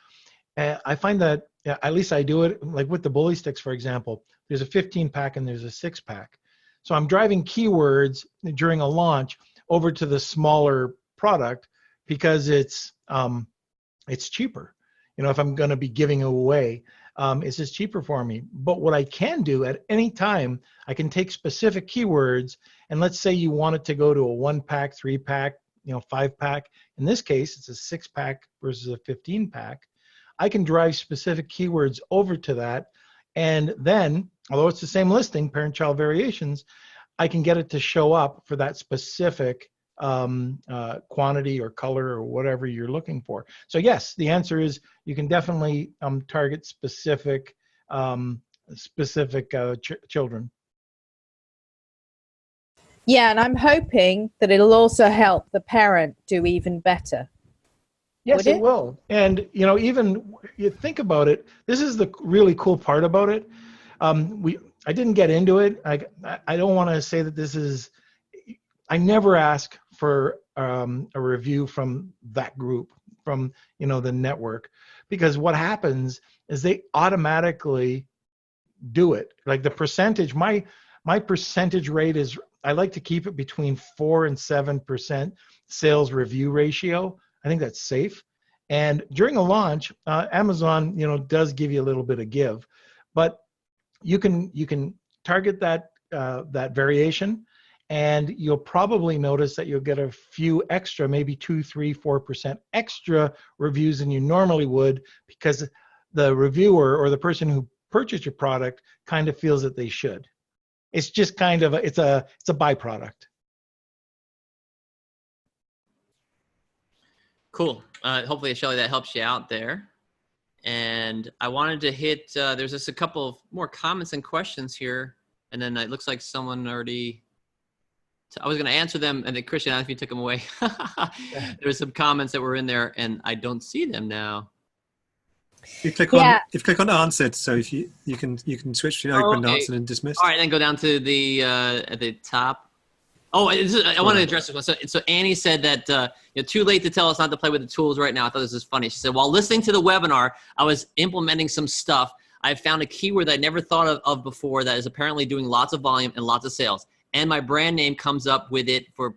I find that, at least I do it, like with the bully sticks, for example, there's a 15-pack and there's a 6-pack. So I'm driving keywords during a launch over to the smaller product because it's cheaper. If I'm going to be giving away, it's just cheaper for me. But what I can do at any time, I can take specific keywords, and let's say you want it to go to a 1-pack, 3-pack, 5-pack. In this case, it's a 6-pack versus a 15-pack. I can drive specific keywords over to that, and then, although it's the same listing, parent-child variations, I can get it to show up for that specific quantity or color or whatever you're looking for. So yes, the answer is you can definitely target specific children. Yeah, and I'm hoping that it'll also help the parent do even better. Yes, it will. And even you think about it, this is the really cool part about it. I didn't get into it. I don't want to say that this is. I never ask for a review from that group, from the network, because what happens is they automatically do it. Like the percentage, my percentage rate is, I like to keep it between 4 and 7% sales review ratio. I think that's safe. And during a launch, Amazon, does give you a little bit of give, but you can target that variation, and you'll probably notice that you'll get a few extra, maybe 2, 3, 4% extra reviews than you normally would, because the reviewer or the person who purchased your product kind of feels that they should. It's just kind of it's a byproduct. Cool. Hopefully, Shelley, that helps you out there. And I wanted to hit, there's just a couple of more comments and questions here. And then it looks like someone already, I was going to answer them. And then Christian, I don't know if you took them away. There's some comments that were in there and I don't see them now. You click on answered, so if you can switch between opened, answered, and dismissed. All right, then go down to the at the top. Oh, I want to address this one. So Annie said that you're too late to tell us not to play with the tools right now. I thought this was funny. She said, while listening to the webinar, I was implementing some stuff. I found a keyword that I never thought of before that is apparently doing lots of volume and lots of sales. And my brand name comes up with it for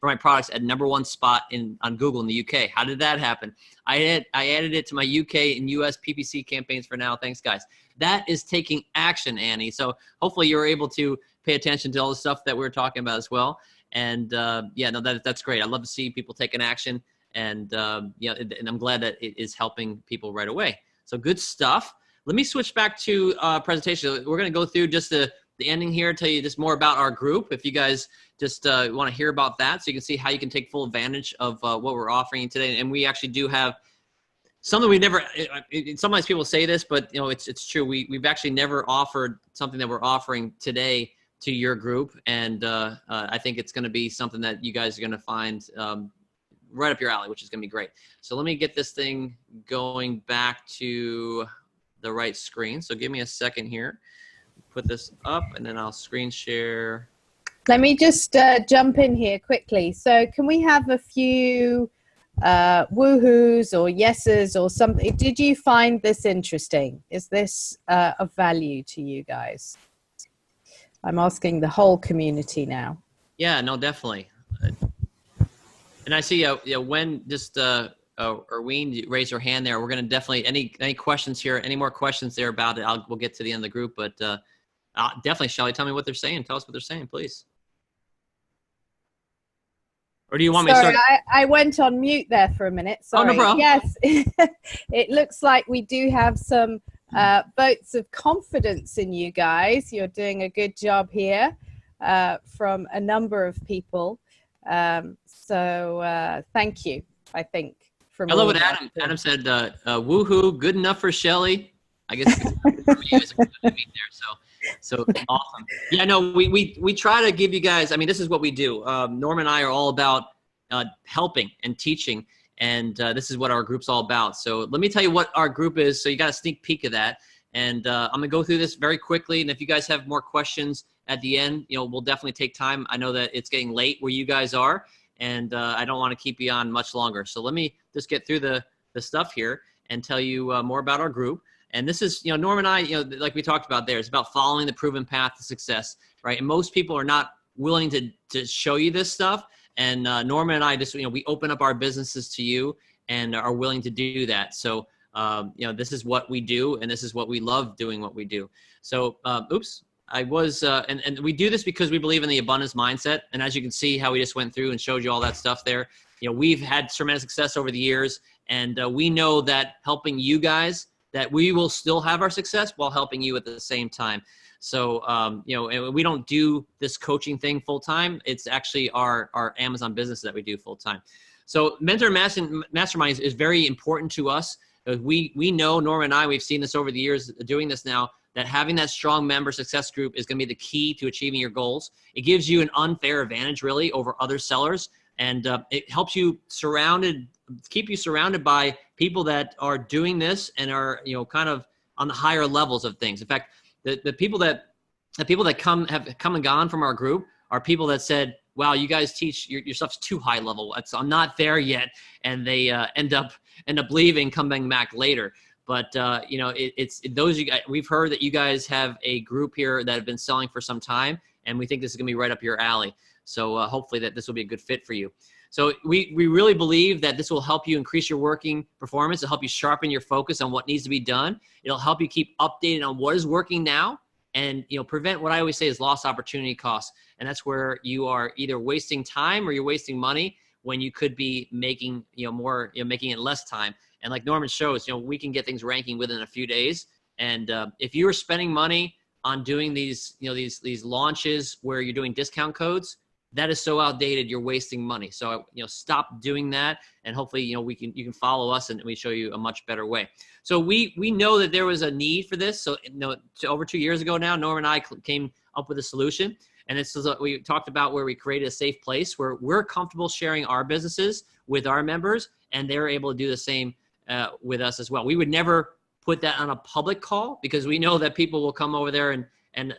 my products at #1 spot on Google in the UK. How did that happen? I added it to my UK and US PPC campaigns for now. Thanks, guys. That is taking action, Annie. So hopefully you're able to pay attention to all the stuff that we're talking about as well. And that's great. I love to see people taking action, and and I'm glad that it is helping people right away. So good stuff. Let me switch back to presentation. We're going to go through just the ending here, tell you just more about our group. If you guys just want to hear about that, so you can see how you can take full advantage of what we're offering today. And we actually do have something we never, sometimes people say this, but it's true. We've actually never offered something that we're offering today to your group. And I think it's going to be something that you guys are going to find right up your alley, which is going to be great. So let me get this thing going back to the right screen. So give me a second here. Put this up, and then I'll screen share. Let me just jump in here quickly. So can we have a few woohoos or yeses or something? Did you find this interesting? Is this of value to you guys? I'm asking the whole community now. Yeah, no, definitely. And I see when just Erwin raise her hand there. We're going to definitely any questions here, any more questions there about it. We'll get to the end of the group, but definitely, Shelly, tell me what they're saying. Tell us what they're saying, please. Or do you want me to start? I went on mute there for a minute. Sorry. Oh, no problem. Yes, it looks like we do have some votes of confidence in you guys. You're doing a good job here from a number of people. So thank you, I think. I love what Adam said. Woohoo, good enough for Shelly. I guess for me is a good there. So awesome. Yeah, no, we try to give you guys, I mean, this is what we do. Norm and I are all about helping and teaching, and this is what our group's all about. So let me tell you what our group is, so you got a sneak peek of that. And I'm going to go through this very quickly, and if you guys have more questions at the end, we'll definitely take time. I know that it's getting late where you guys are, and I don't want to keep you on much longer. So let me just get through the stuff here and tell you more about our group. And this is, Norm and I, like we talked about there, it's about following the proven path to success, right? And most people are not willing to show you this stuff. And Norman and I just, we open up our businesses to you and are willing to do that. So, this is what we do, and this is what we love doing what we do. So, and we do this because we believe in the abundance mindset. And as you can see how we just went through and showed you all that stuff there, we've had tremendous success over the years. And we know that helping you guys, that we will still have our success while helping you at the same time. So, and we don't do this coaching thing full time. It's actually our Amazon business that we do full time. So Mentor Mastermind is very important to us. We know, Norma and I, we've seen this over the years doing this now, that having that strong member success group is going to be the key to achieving your goals. It gives you an unfair advantage really over other sellers. And it helps you keep you surrounded by people that are doing this and are, kind of on the higher levels of things. In fact, the people that have come and gone from our group are people that said, wow, you guys teach your stuff's too high level. I'm not there yet. And they end up leaving, coming back later. But, it's those you guys, we've heard that you guys have a group here that have been selling for some time, and we think this is going to be right up your alley. So hopefully that this will be a good fit for you. So we really believe that this will help you increase your working performance. It'll help you sharpen your focus on what needs to be done. It'll help you keep updated on what is working now, and prevent what I always say is lost opportunity costs. And that's where you are either wasting time or you're wasting money when you could be making more, making it less time. And like Norman shows, we can get things ranking within a few days. And if you're spending money on doing these launches where you're doing discount codes, that is so outdated, you're wasting money. So, stop doing that. And hopefully, you can follow us and we show you a much better way. So we know that there was a need for this. So, over 2 years ago now, Norm and I came up with a solution. And this is what we talked about, where we created a safe place where we're comfortable sharing our businesses with our members, and they're able to do the same with us as well. We would never put that on a public call because we know that people will come over there and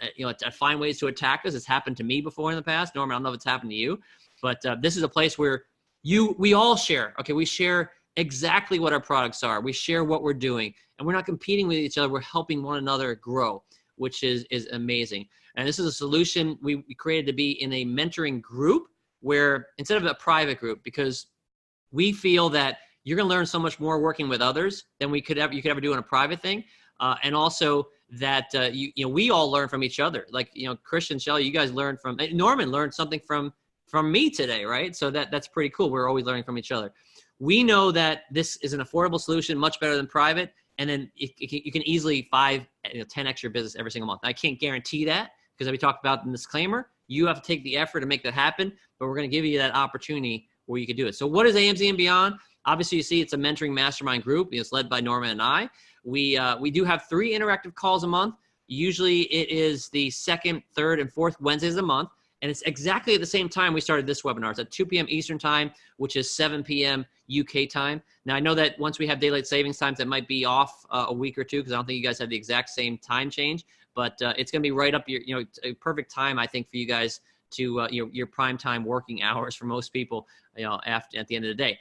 find ways to attack us. It's happened to me before in the past. Norman, I don't know if it's happened to you, but this is a place where we all share. Okay, we share exactly what our products are. We share what we're doing, and we're not competing with each other. We're helping one another grow, which is amazing. And this is a solution we created to be in a mentoring group, where instead of a private group, because we feel that you're going to learn so much more working with others than you could ever do in a private thing. And also that, we all learn from each other. Like, Christian, Shelley, you guys learned from, Norman learned something from me today, right? So that's pretty cool. We're always learning from each other. We know that this is an affordable solution, much better than private. And then you can easily 10x your business every single month. I can't guarantee that because as we talked about in the disclaimer, you have to take the effort to make that happen, but we're going to give you that opportunity where you can do it. So what is AMZ and Beyond? Obviously, you see it's a mentoring mastermind group. It's led by Norma and I. We do have 3 interactive calls a month. Usually it is the second, third, and fourth Wednesdays of the month. And it's exactly at the same time we started this webinar. It's at 2 p.m. Eastern time, which is 7 p.m. UK time. Now, I know that once we have daylight savings times, that might be off a week or two, because I don't think you guys have the exact same time change. But it's going to be right up your, a perfect time, I think, for you guys to, your prime time working hours for most people, at the end of the day.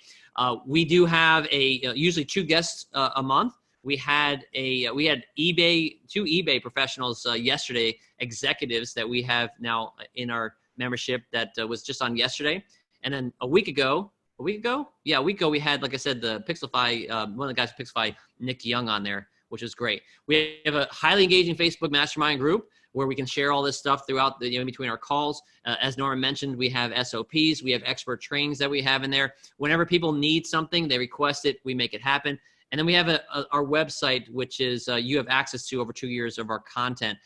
We do have usually 2 guests a month. We had two eBay professionals yesterday, executives that we have now in our membership that was just on yesterday. And then a week ago, we had, like I said, the Pixelify, one of the guys from Pixelify, Nick Young, on there, which is great. We have a highly engaging Facebook Mastermind group where we can share all this stuff throughout in between our calls. As Norman mentioned, we have SOPs, we have expert trainings that we have in there. Whenever people need something, they request it, we make it happen. And then we have our website, which is you have access to over 2 years of our content,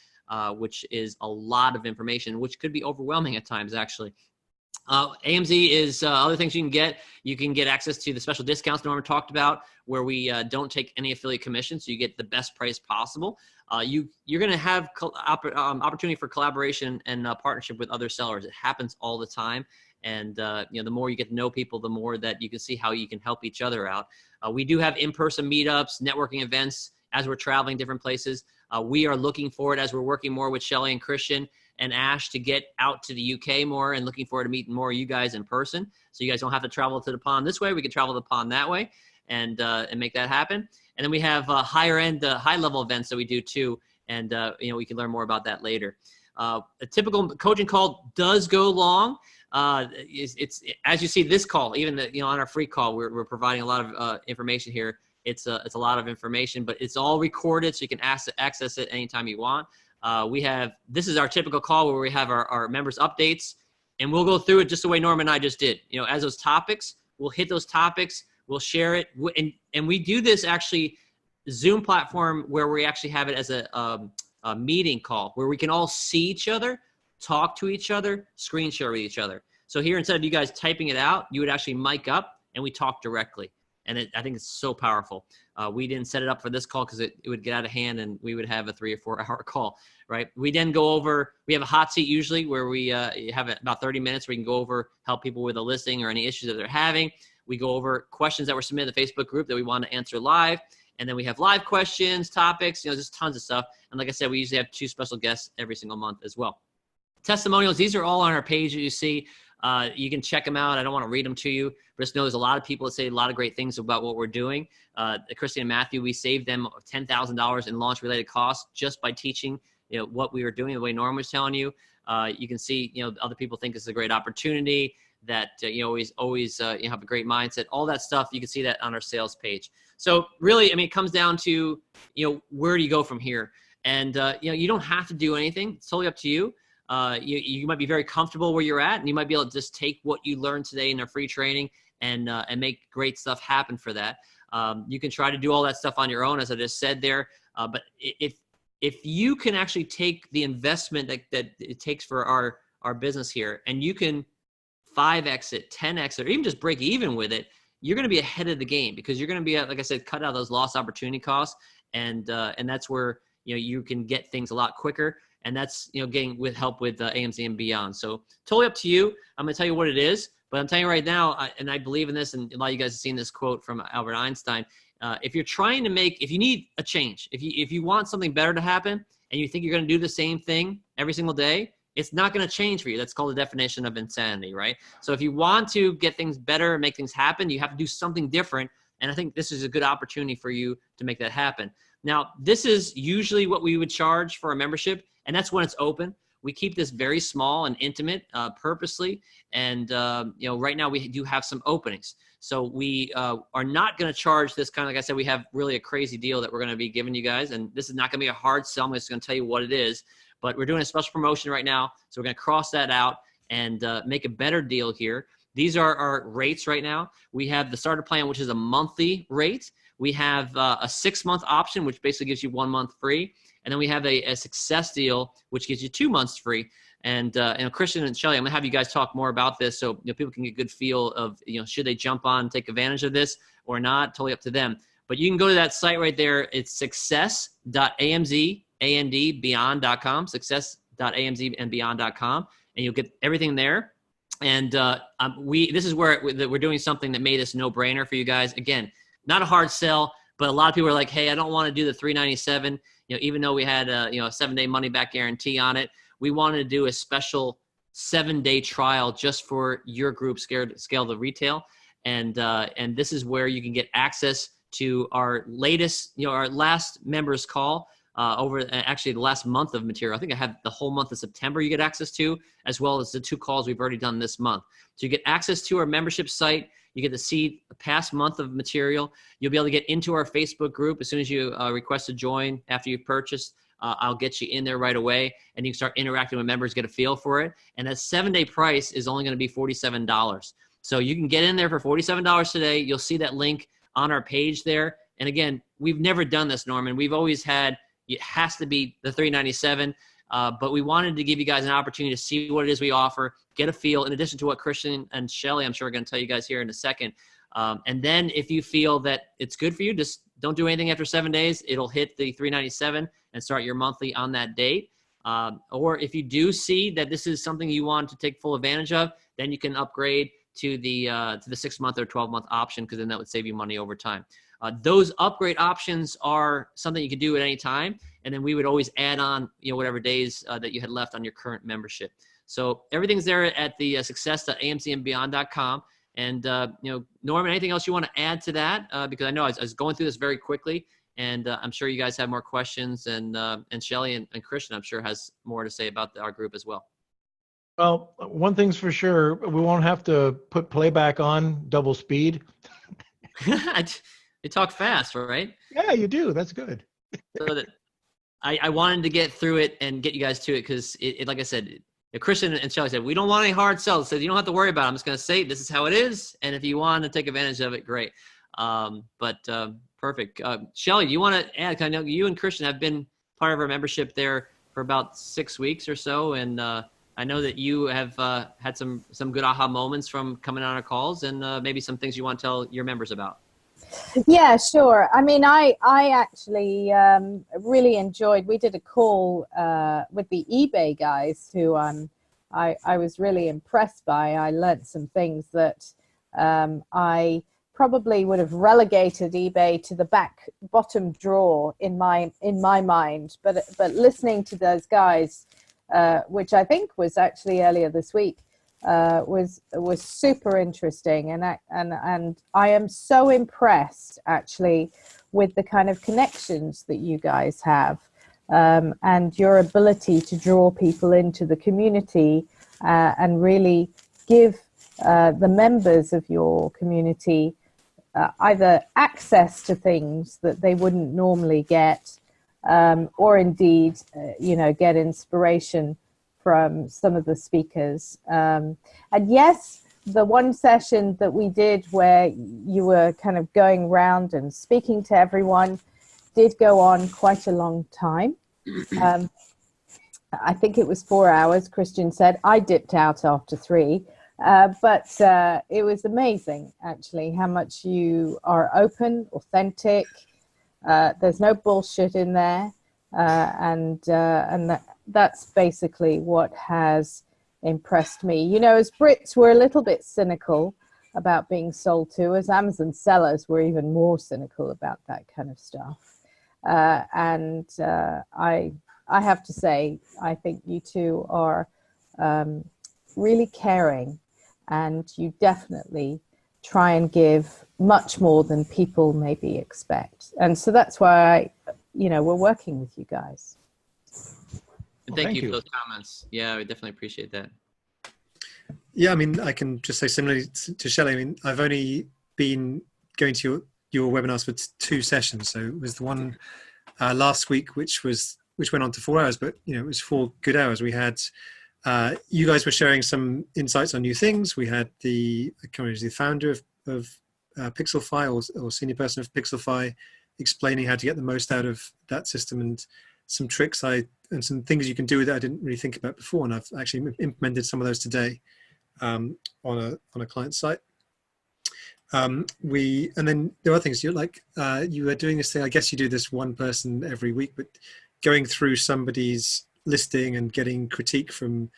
which is a lot of information, which could be overwhelming at times, actually. AMZ is other things you can get. You can get access to the special discounts Norman talked about, where we don't take any affiliate commissions, so you get the best price possible. You're going to have opportunity for collaboration and partnership with other sellers. It happens all the time. And the more you get to know people, the more that you can see how you can help each other out. We do have in-person meetups, networking events as we're traveling different places. We are looking forward, as we're working more with Shelly and Christian and Ash, to get out to the UK more, and looking forward to meeting more of you guys in person. So you guys don't have to travel to the pond this way. We can travel to the pond that way and make that happen. And then we have high-level events that we do too. And we can learn more about that later. A typical coaching call does go long. It's as you see this call, even on our free call, we're providing a lot of information here. It's a lot of information, but it's all recorded, so you can access it anytime you want. This is our typical call where we have our members updates, and we'll go through it just the way Norm and I just did. As those topics, we'll hit those topics, we'll share it, and we do this actually Zoom platform where we actually have it as a meeting call where we can all see each other, talk to each other, screen share with each other. So here, instead of you guys typing it out, you would actually mic up and we talk directly. And I think it's so powerful. We didn't set it up for this call because it would get out of hand and we would have a 3 or 4 hour call, right? We then go over, we have a hot seat usually where we have about 30 minutes where we can go over, help people with a listing or any issues that they're having. We go over questions that were submitted in the Facebook group that we want to answer live. And then we have live questions, topics, just tons of stuff. And like I said, we usually have 2 special guests every single month as well. Testimonials, these are all on our page that you see. You can check them out. I don't want to read them to you, but just know there's a lot of people that say a lot of great things about what we're doing. Christy and Matthew, we saved them $10,000 in launch-related costs just by teaching what we were doing, the way Norm was telling you. You can see, other people think it's a great opportunity, that you always have a great mindset. All that stuff, you can see that on our sales page. So really, it comes down to, where do you go from here? And, you don't have to do anything. It's totally up to you. You might be very comfortable where you're at, and you might be able to just take what you learned today in our free training and make great stuff happen for that. You can try to do all that stuff on your own, as I just said there. But if you can actually take the investment that it takes for our business here, and you can 5x it, 10x it, or even just break even with it, you're going to be ahead of the game, because you're going to be, like I said, cut out those lost opportunity costs. And that's where, you can get things a lot quicker. And that's, getting with help with AMZ and beyond. So totally up to you. I'm going to tell you what it is, but I'm telling you right now, and I believe in this, and a lot of you guys have seen this quote from Albert Einstein. If you're trying to if you need a change, if you want something better to happen and you think you're going to do the same thing every single day, it's not going to change for you. That's called the definition of insanity, right? So if you want to get things better and make things happen, you have to do something different. And I think this is a good opportunity for you to make that happen. Now, this is usually what we would charge for a membership, and that's when it's open. We keep this very small and intimate purposely. And, right now we do have some openings. So we are not going to charge this kind of, like I said, we have really a crazy deal that we're going to be giving you guys. And this is not going to be a hard sell. I'm just going to tell you what it is. But we're doing a special promotion right now. So we're going to cross that out and make a better deal here. These are our rates right now. We have the starter plan, which is a monthly rate. We have a 6-month option, which basically gives you 1 month free. And then we have a success deal, which gives you 2 months free. And Christian and Shelly, I'm going to have you guys talk more about this so people can get a good feel of, should they jump on and take advantage of this or not, totally up to them. But you can go to that site right there. It's success.amzandbeyond.com, success.amzandbeyond.com. and you'll get everything there. And this is where we're doing something that made this no-brainer for you guys. Again, not a hard sell, but a lot of people are like, hey, I don't want to do the $397. Even though we had a 7-day money back guarantee on it, we wanted to do a special 7-day trial just for your group, Scale the Retail. And this is where you can get access to our latest, our last members call over actually the last month of material. I think I have the whole month of September you get access to, as well as the 2 calls we've already done this month. So you get access to our membership site. You get to see the past month of material. You'll be able to get into our Facebook group as soon as you request to join after you've purchased. I'll get you in there right away, and you can start interacting with members, get a feel for it. And that 7-day price is only going to be $47. So you can get in there for $47 today. You'll see that link on our page there. And again, we've never done this, Norman. We've always had, it has to be the $397. But we wanted to give you guys an opportunity to see what it is we offer, get a feel, in addition to what Christian and Shelly, I'm sure, are going to tell you guys here in a second. And then if you feel that it's good for you, just don't do anything after 7 days. It'll hit the $397 and start your monthly on that date. Or if you do see that this is something you want to take full advantage of, then you can upgrade to the 6-month or 12-month option, because then that would save you money over time. Those upgrade options are something you can do at any time, and then we would always add on, whatever days that you had left on your current membership. So everything's there at the success.amcandbeyond.com. And Norman, anything else you want to add to that? Because I know I was going through this very quickly, and I'm sure you guys have more questions. And Shelly and Christian, I'm sure, has more to say about our group as well. Well, one thing's for sure, we won't have to put playback on double speed. They talk fast, right? Yeah, you do. That's good. So that I wanted to get through it and get you guys to it, because it like I said, Christian and Shelly said, we don't want any hard sells. So you don't have to worry about it. I'm just going to say this is how it is. And if you want to take advantage of it, great. Perfect. Shelly, do you want to add? 'Cause I know you and Christian have been part of our membership there for about 6 weeks or so. And I know that you have had some good aha moments from coming on our calls, and maybe some things you want to tell your members about. Yeah, sure. I mean, I actually really enjoyed, we did a call with the eBay guys who I was really impressed by. I learned some things that I probably would have relegated eBay to the bottom drawer in my mind. But listening to those guys, which I think was actually earlier this week, was super interesting, and I am so impressed actually with the kind of connections that you guys have, and your ability to draw people into the community and really give the members of your community either access to things that they wouldn't normally get, or indeed get inspiration from some of the speakers. And yes, the one session that we did where you were kind of going around and speaking to everyone did go on quite a long time. I think it was 4 hours, Christian said. I dipped out after 3. But it was amazing, actually, how much you are open, authentic. There's no bullshit in there. And that's basically what has impressed me. As Brits, we're a little bit cynical about being sold to. As Amazon sellers, we're even more cynical about that kind of stuff. And I have to say, I think you two are really caring, and you definitely try and give much more than people maybe expect. And so that's why we're working with you guys. Thank you for those comments. Yeah, we definitely appreciate that. Yeah, I mean, I can just say similarly to Shelly. I mean, I've only been going to your webinars for 2 sessions. So it was the one last week, which went on to 4 hours, but it was 4 good hours. We had you guys were sharing some insights on new things. We had the founder of Pixelfy or senior person of Pixelfy explaining how to get the most out of that system, and some tricks and some things you can do with it I didn't really think about before, and I've actually implemented some of those today on a client site. And then there are things you were doing this thing. I guess you do this one person every week, but going through somebody's listing and getting critique from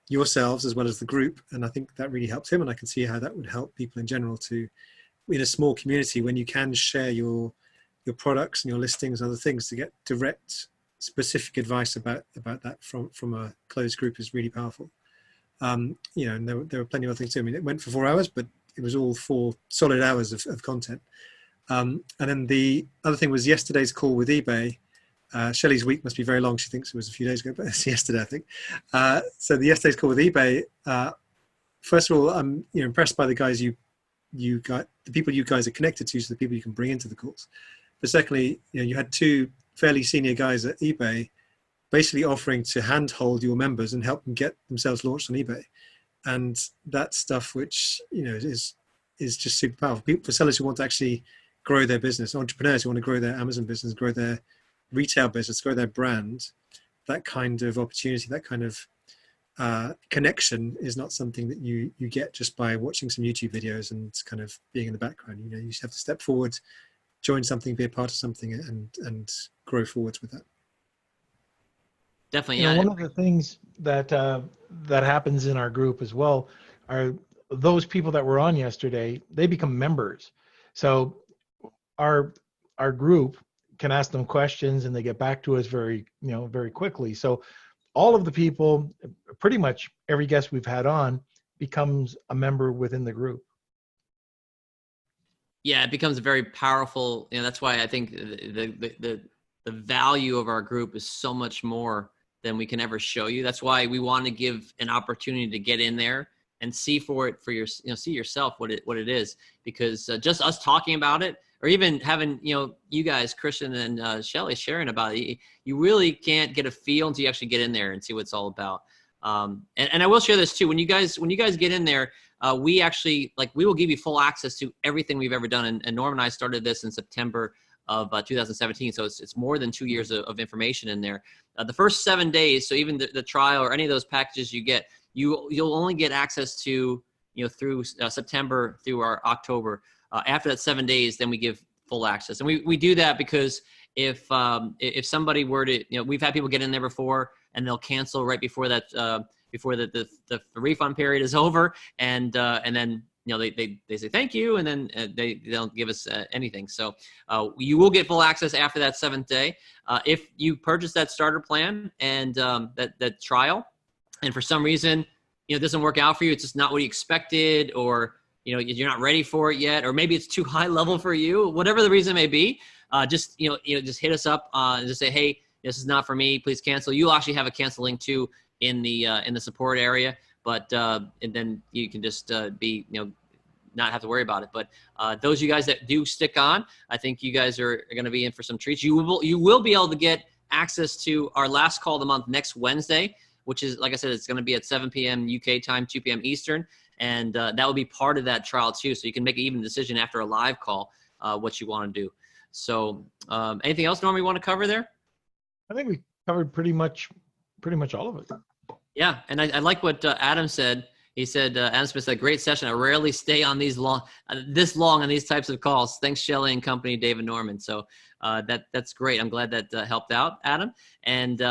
yourselves as well as the group. And I think that really helps him. And I can see how that would help people in general to, in a small community, when you can share your products and your listings and other things, to get direct, specific advice about that from a closed group is really powerful. You know, and there were plenty of other things too. I mean, it went for 4 hours, but it was all 4 solid hours of content. And then the other thing was yesterday's call with eBay. Shelley's week must be very long. She thinks it was a few days ago, but it's yesterday, I think. So the yesterday's call with eBay. First of all, I'm impressed by the guys you got, the people you guys are connected to, so the people you can bring into the calls. But secondly, you had 2 fairly senior guys at eBay basically offering to handhold your members and help them get themselves launched on eBay. And that's stuff which is just super powerful. For sellers who want to actually grow their business, entrepreneurs who want to grow their Amazon business, grow their retail business, grow their brand, that kind of opportunity, that kind of connection is not something that you get just by watching some YouTube videos and kind of being in the background. You just have to step forward, join something, be a part of something, and grow forwards with that. Definitely. Yeah. One of the things that that happens in our group as well are those people that were on yesterday, they become members. So our group can ask them questions and they get back to us very quickly. So all of the people, pretty much every guest we've had on, becomes a member within the group. Yeah, it becomes very powerful. That's why I think the value of our group is so much more than we can ever show you. That's why we want to give an opportunity to get in there and see see yourself what it is, because just us talking about it, or even having you guys, Christian and Shelley, sharing about it, you really can't get a feel until you actually get in there and see what it's all about. And I will share this too. When you guys get in there, we actually, we will give you full access to everything we've ever done. And Norm and I started this in September of 2017. So it's more than 2 years of information in there. The first 7 days, so even the trial or any of those packages you get, you'll only get access to, through September through our October. After that 7 days, then we give full access. And we do that because if somebody were to, we've had people get in there before and they'll cancel right before that, before the refund period is over. And then, they say thank you, and then they don't give us anything. So you will get full access after that 7th day. If you purchase that starter plan and that trial, and for some reason, it doesn't work out for you, it's just not what you expected, or you're not ready for it yet, or maybe it's too high level for you, whatever the reason may be, just just hit us up and just say, hey, this is not for me, please cancel. You'll actually have a cancel link too in the support area. But and then you can just be not have to worry about it. But those of you guys that do stick on, I think you guys are going to be in for some treats. You will be able to get access to our last call of the month next Wednesday, which is, like I said, it's going to be at 7 p.m. UK time, 2 p.m. Eastern, and that will be part of that trial too. So you can make an even decision after a live call what you want to do. So anything else, Norm, you want to cover there? I think we covered pretty much all of it. Yeah, and I like what Adam said. He said, Adam Smith said, great session. I rarely stay on this long on these types of calls. Thanks, Shelley and company, David Norman. So that's great. I'm glad that helped out, Adam. And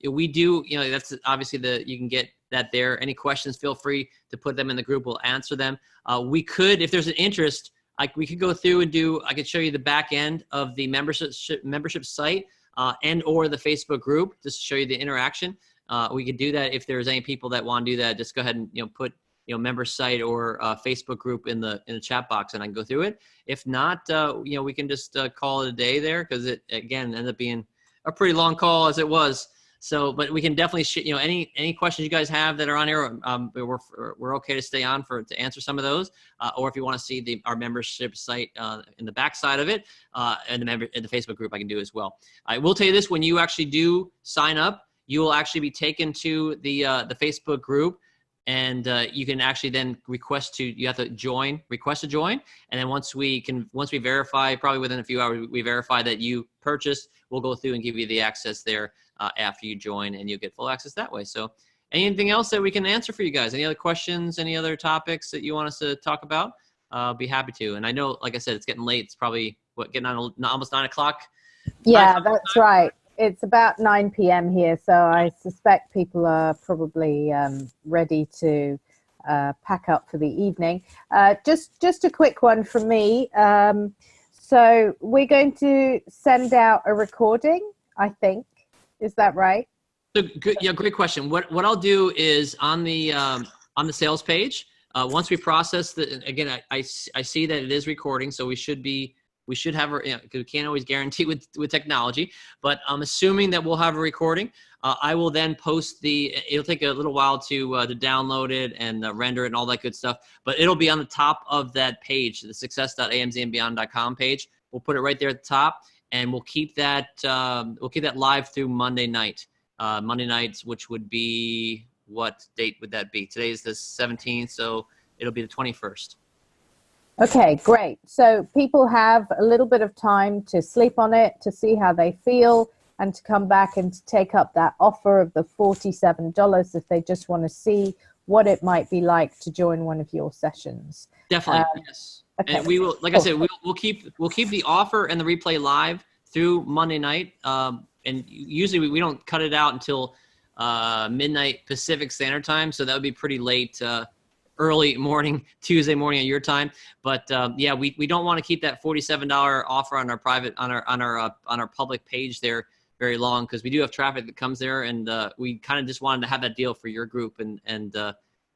we do, that's obviously you can get that there. Any questions, feel free to put them in the group. We'll answer them. We could, if there's an interest, we could go through and I could show you the back end of the membership site and or the Facebook group, just to show you the interaction. We could do that if there's any people that want to do that. Just go ahead and put member site or Facebook group in the chat box, and I can go through it. If not, we can just call it a day there, because it again ended up being a pretty long call as it was. So, but we can definitely any questions you guys have that are on here, we're okay to stay on to answer some of those. Or if you want to see our membership site in the back side of it, and the Facebook group, I can do as well. I will tell you this: when you actually do sign up, you will actually be taken to the Facebook group, and you can actually then request to join. And then once we verify, probably within a few hours, we verify that you purchased, we'll go through and give you the access there after you join, and you'll get full access that way. So anything else that we can answer for you guys? Any other questions, any other topics that you want us to talk about? I'll be happy to. And I know, like I said, it's getting late. It's probably getting on almost 9 o'clock. Yeah, that's right. it's about 9 p.m. here, so I suspect people are probably ready to pack up for the evening. Just a quick one from me. So we're going to send out a recording, I think. Is that right? So good, yeah, great question. What I'll do is on the sales page, once we process again, I see that it is recording, so we should have, we can't always guarantee with technology, but I'm assuming that we'll have a recording. I will then post it'll take a little while to download it and render it and all that good stuff, but it'll be on the top of that page, the success.amzandbeyond.com page. We'll put it right there at the top, and we'll keep that live through Monday night. Monday nights, which would be, what date would that be? Today is the 17th, so it'll be the 21st. Okay, great. So people have a little bit of time to sleep on it, to see how they feel, and to come back and to take up that offer of the $47 if they just want to see what it might be like to join one of your sessions. Definitely, yes. Okay. And we will, like I said, we'll keep the offer and the replay live through Monday night. And usually we don't cut it out until midnight Pacific Standard Time, so that would be pretty late, early morning, Tuesday morning at your time. But yeah, we don't want to keep that $47 offer on our private on our public page there very long, because we do have traffic that comes there, and we kind of just wanted to have that deal for your group and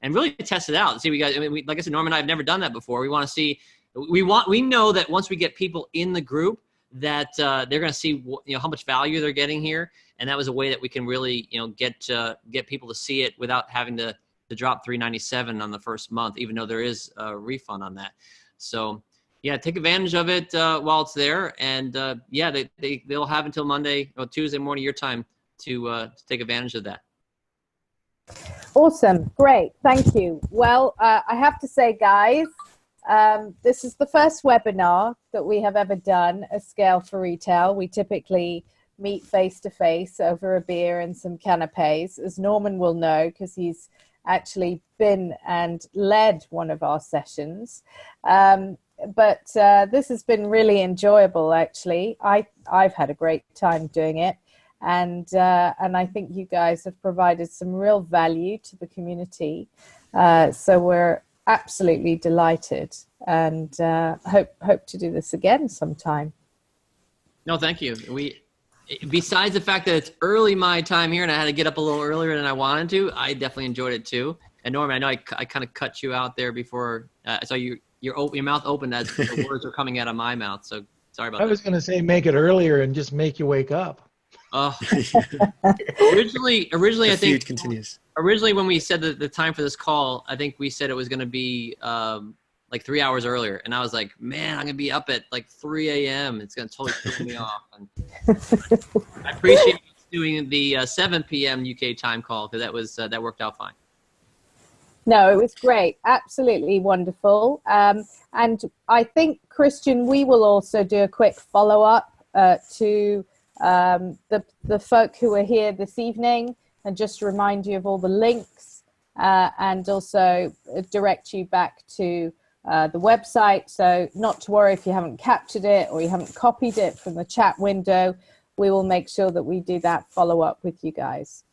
really test it out. See, like I said, Norm and I have never done that before. We want to see. We know that once we get people in the group, that they're going to see how much value they're getting here, and that was a way that we can really get people to see it without having to drop $397 on the first month, even though there is a refund on that. So yeah, take advantage of it while it's there, and yeah, they'll have until Monday or Tuesday morning your time to take advantage of that. Awesome, great, thank you. Well, I have to say, guys, this is the first webinar that we have ever done at Scale for Retail. We typically meet face-to-face over a beer and some canapes, as Norman will know, because he's actually been and led one of our sessions. But this has been really enjoyable, actually. I've had a great time doing it. And I think you guys have provided some real value to the community. So we're absolutely delighted, and hope to do this again sometime. No, thank you. Besides the fact that it's early my time here and I had to get up a little earlier than I wanted to, I definitely enjoyed it too. And Norman, I know I kind of cut you out there before, so your mouth opened as the words were coming out of my mouth. So sorry about that. I was going to say make it earlier and just make you wake up. Originally, I think feud continues. Originally, when we said the time for this call, I think we said it was going to be like 3 hours earlier, and I was like, man, I'm going to be up at like 3 a.m. It's going to totally throw me off. And I appreciate doing the 7 p.m. UK time call, because that worked out fine. No, it was great. Absolutely wonderful. And I think, Christian, we will also do a quick follow-up to the folk who are here this evening, and just remind you of all the links and also direct you back to the website. So not to worry if you haven't captured it or you haven't copied it from the chat window. We will make sure that we do that follow-up with you guys.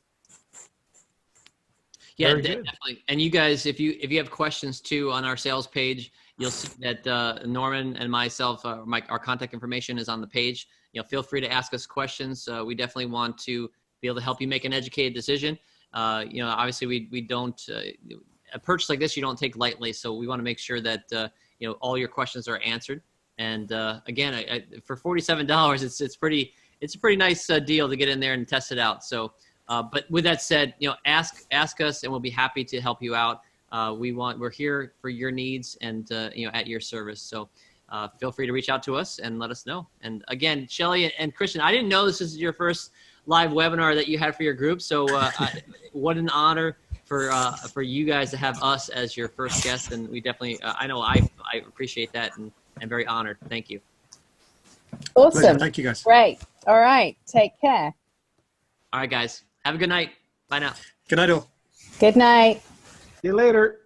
Yeah, definitely. And you guys, if you have questions too on our sales page, you'll see that Norman and myself, our contact information is on the page. Feel free to ask us questions. We definitely want to be able to help you make an educated decision. Obviously we don't, a purchase like this, you don't take lightly. So we want to make sure that, all your questions are answered. And again, for $47, it's a pretty nice deal to get in there and test it out. So, but with that said, ask us and we'll be happy to help you out. We're here for your needs and, at your service. So feel free to reach out to us and let us know. And again, Shelly and Christian, I didn't know this is your first live webinar that you had for your group. So what an honor for you guys to have us as your first guest. And we definitely, I know I appreciate that and I'm very honored. Thank you. Awesome. Pleasure. Thank you, guys. Great. All right. Take care. All right, guys. Have a good night. Bye now. Good night, all. Good night. See you later.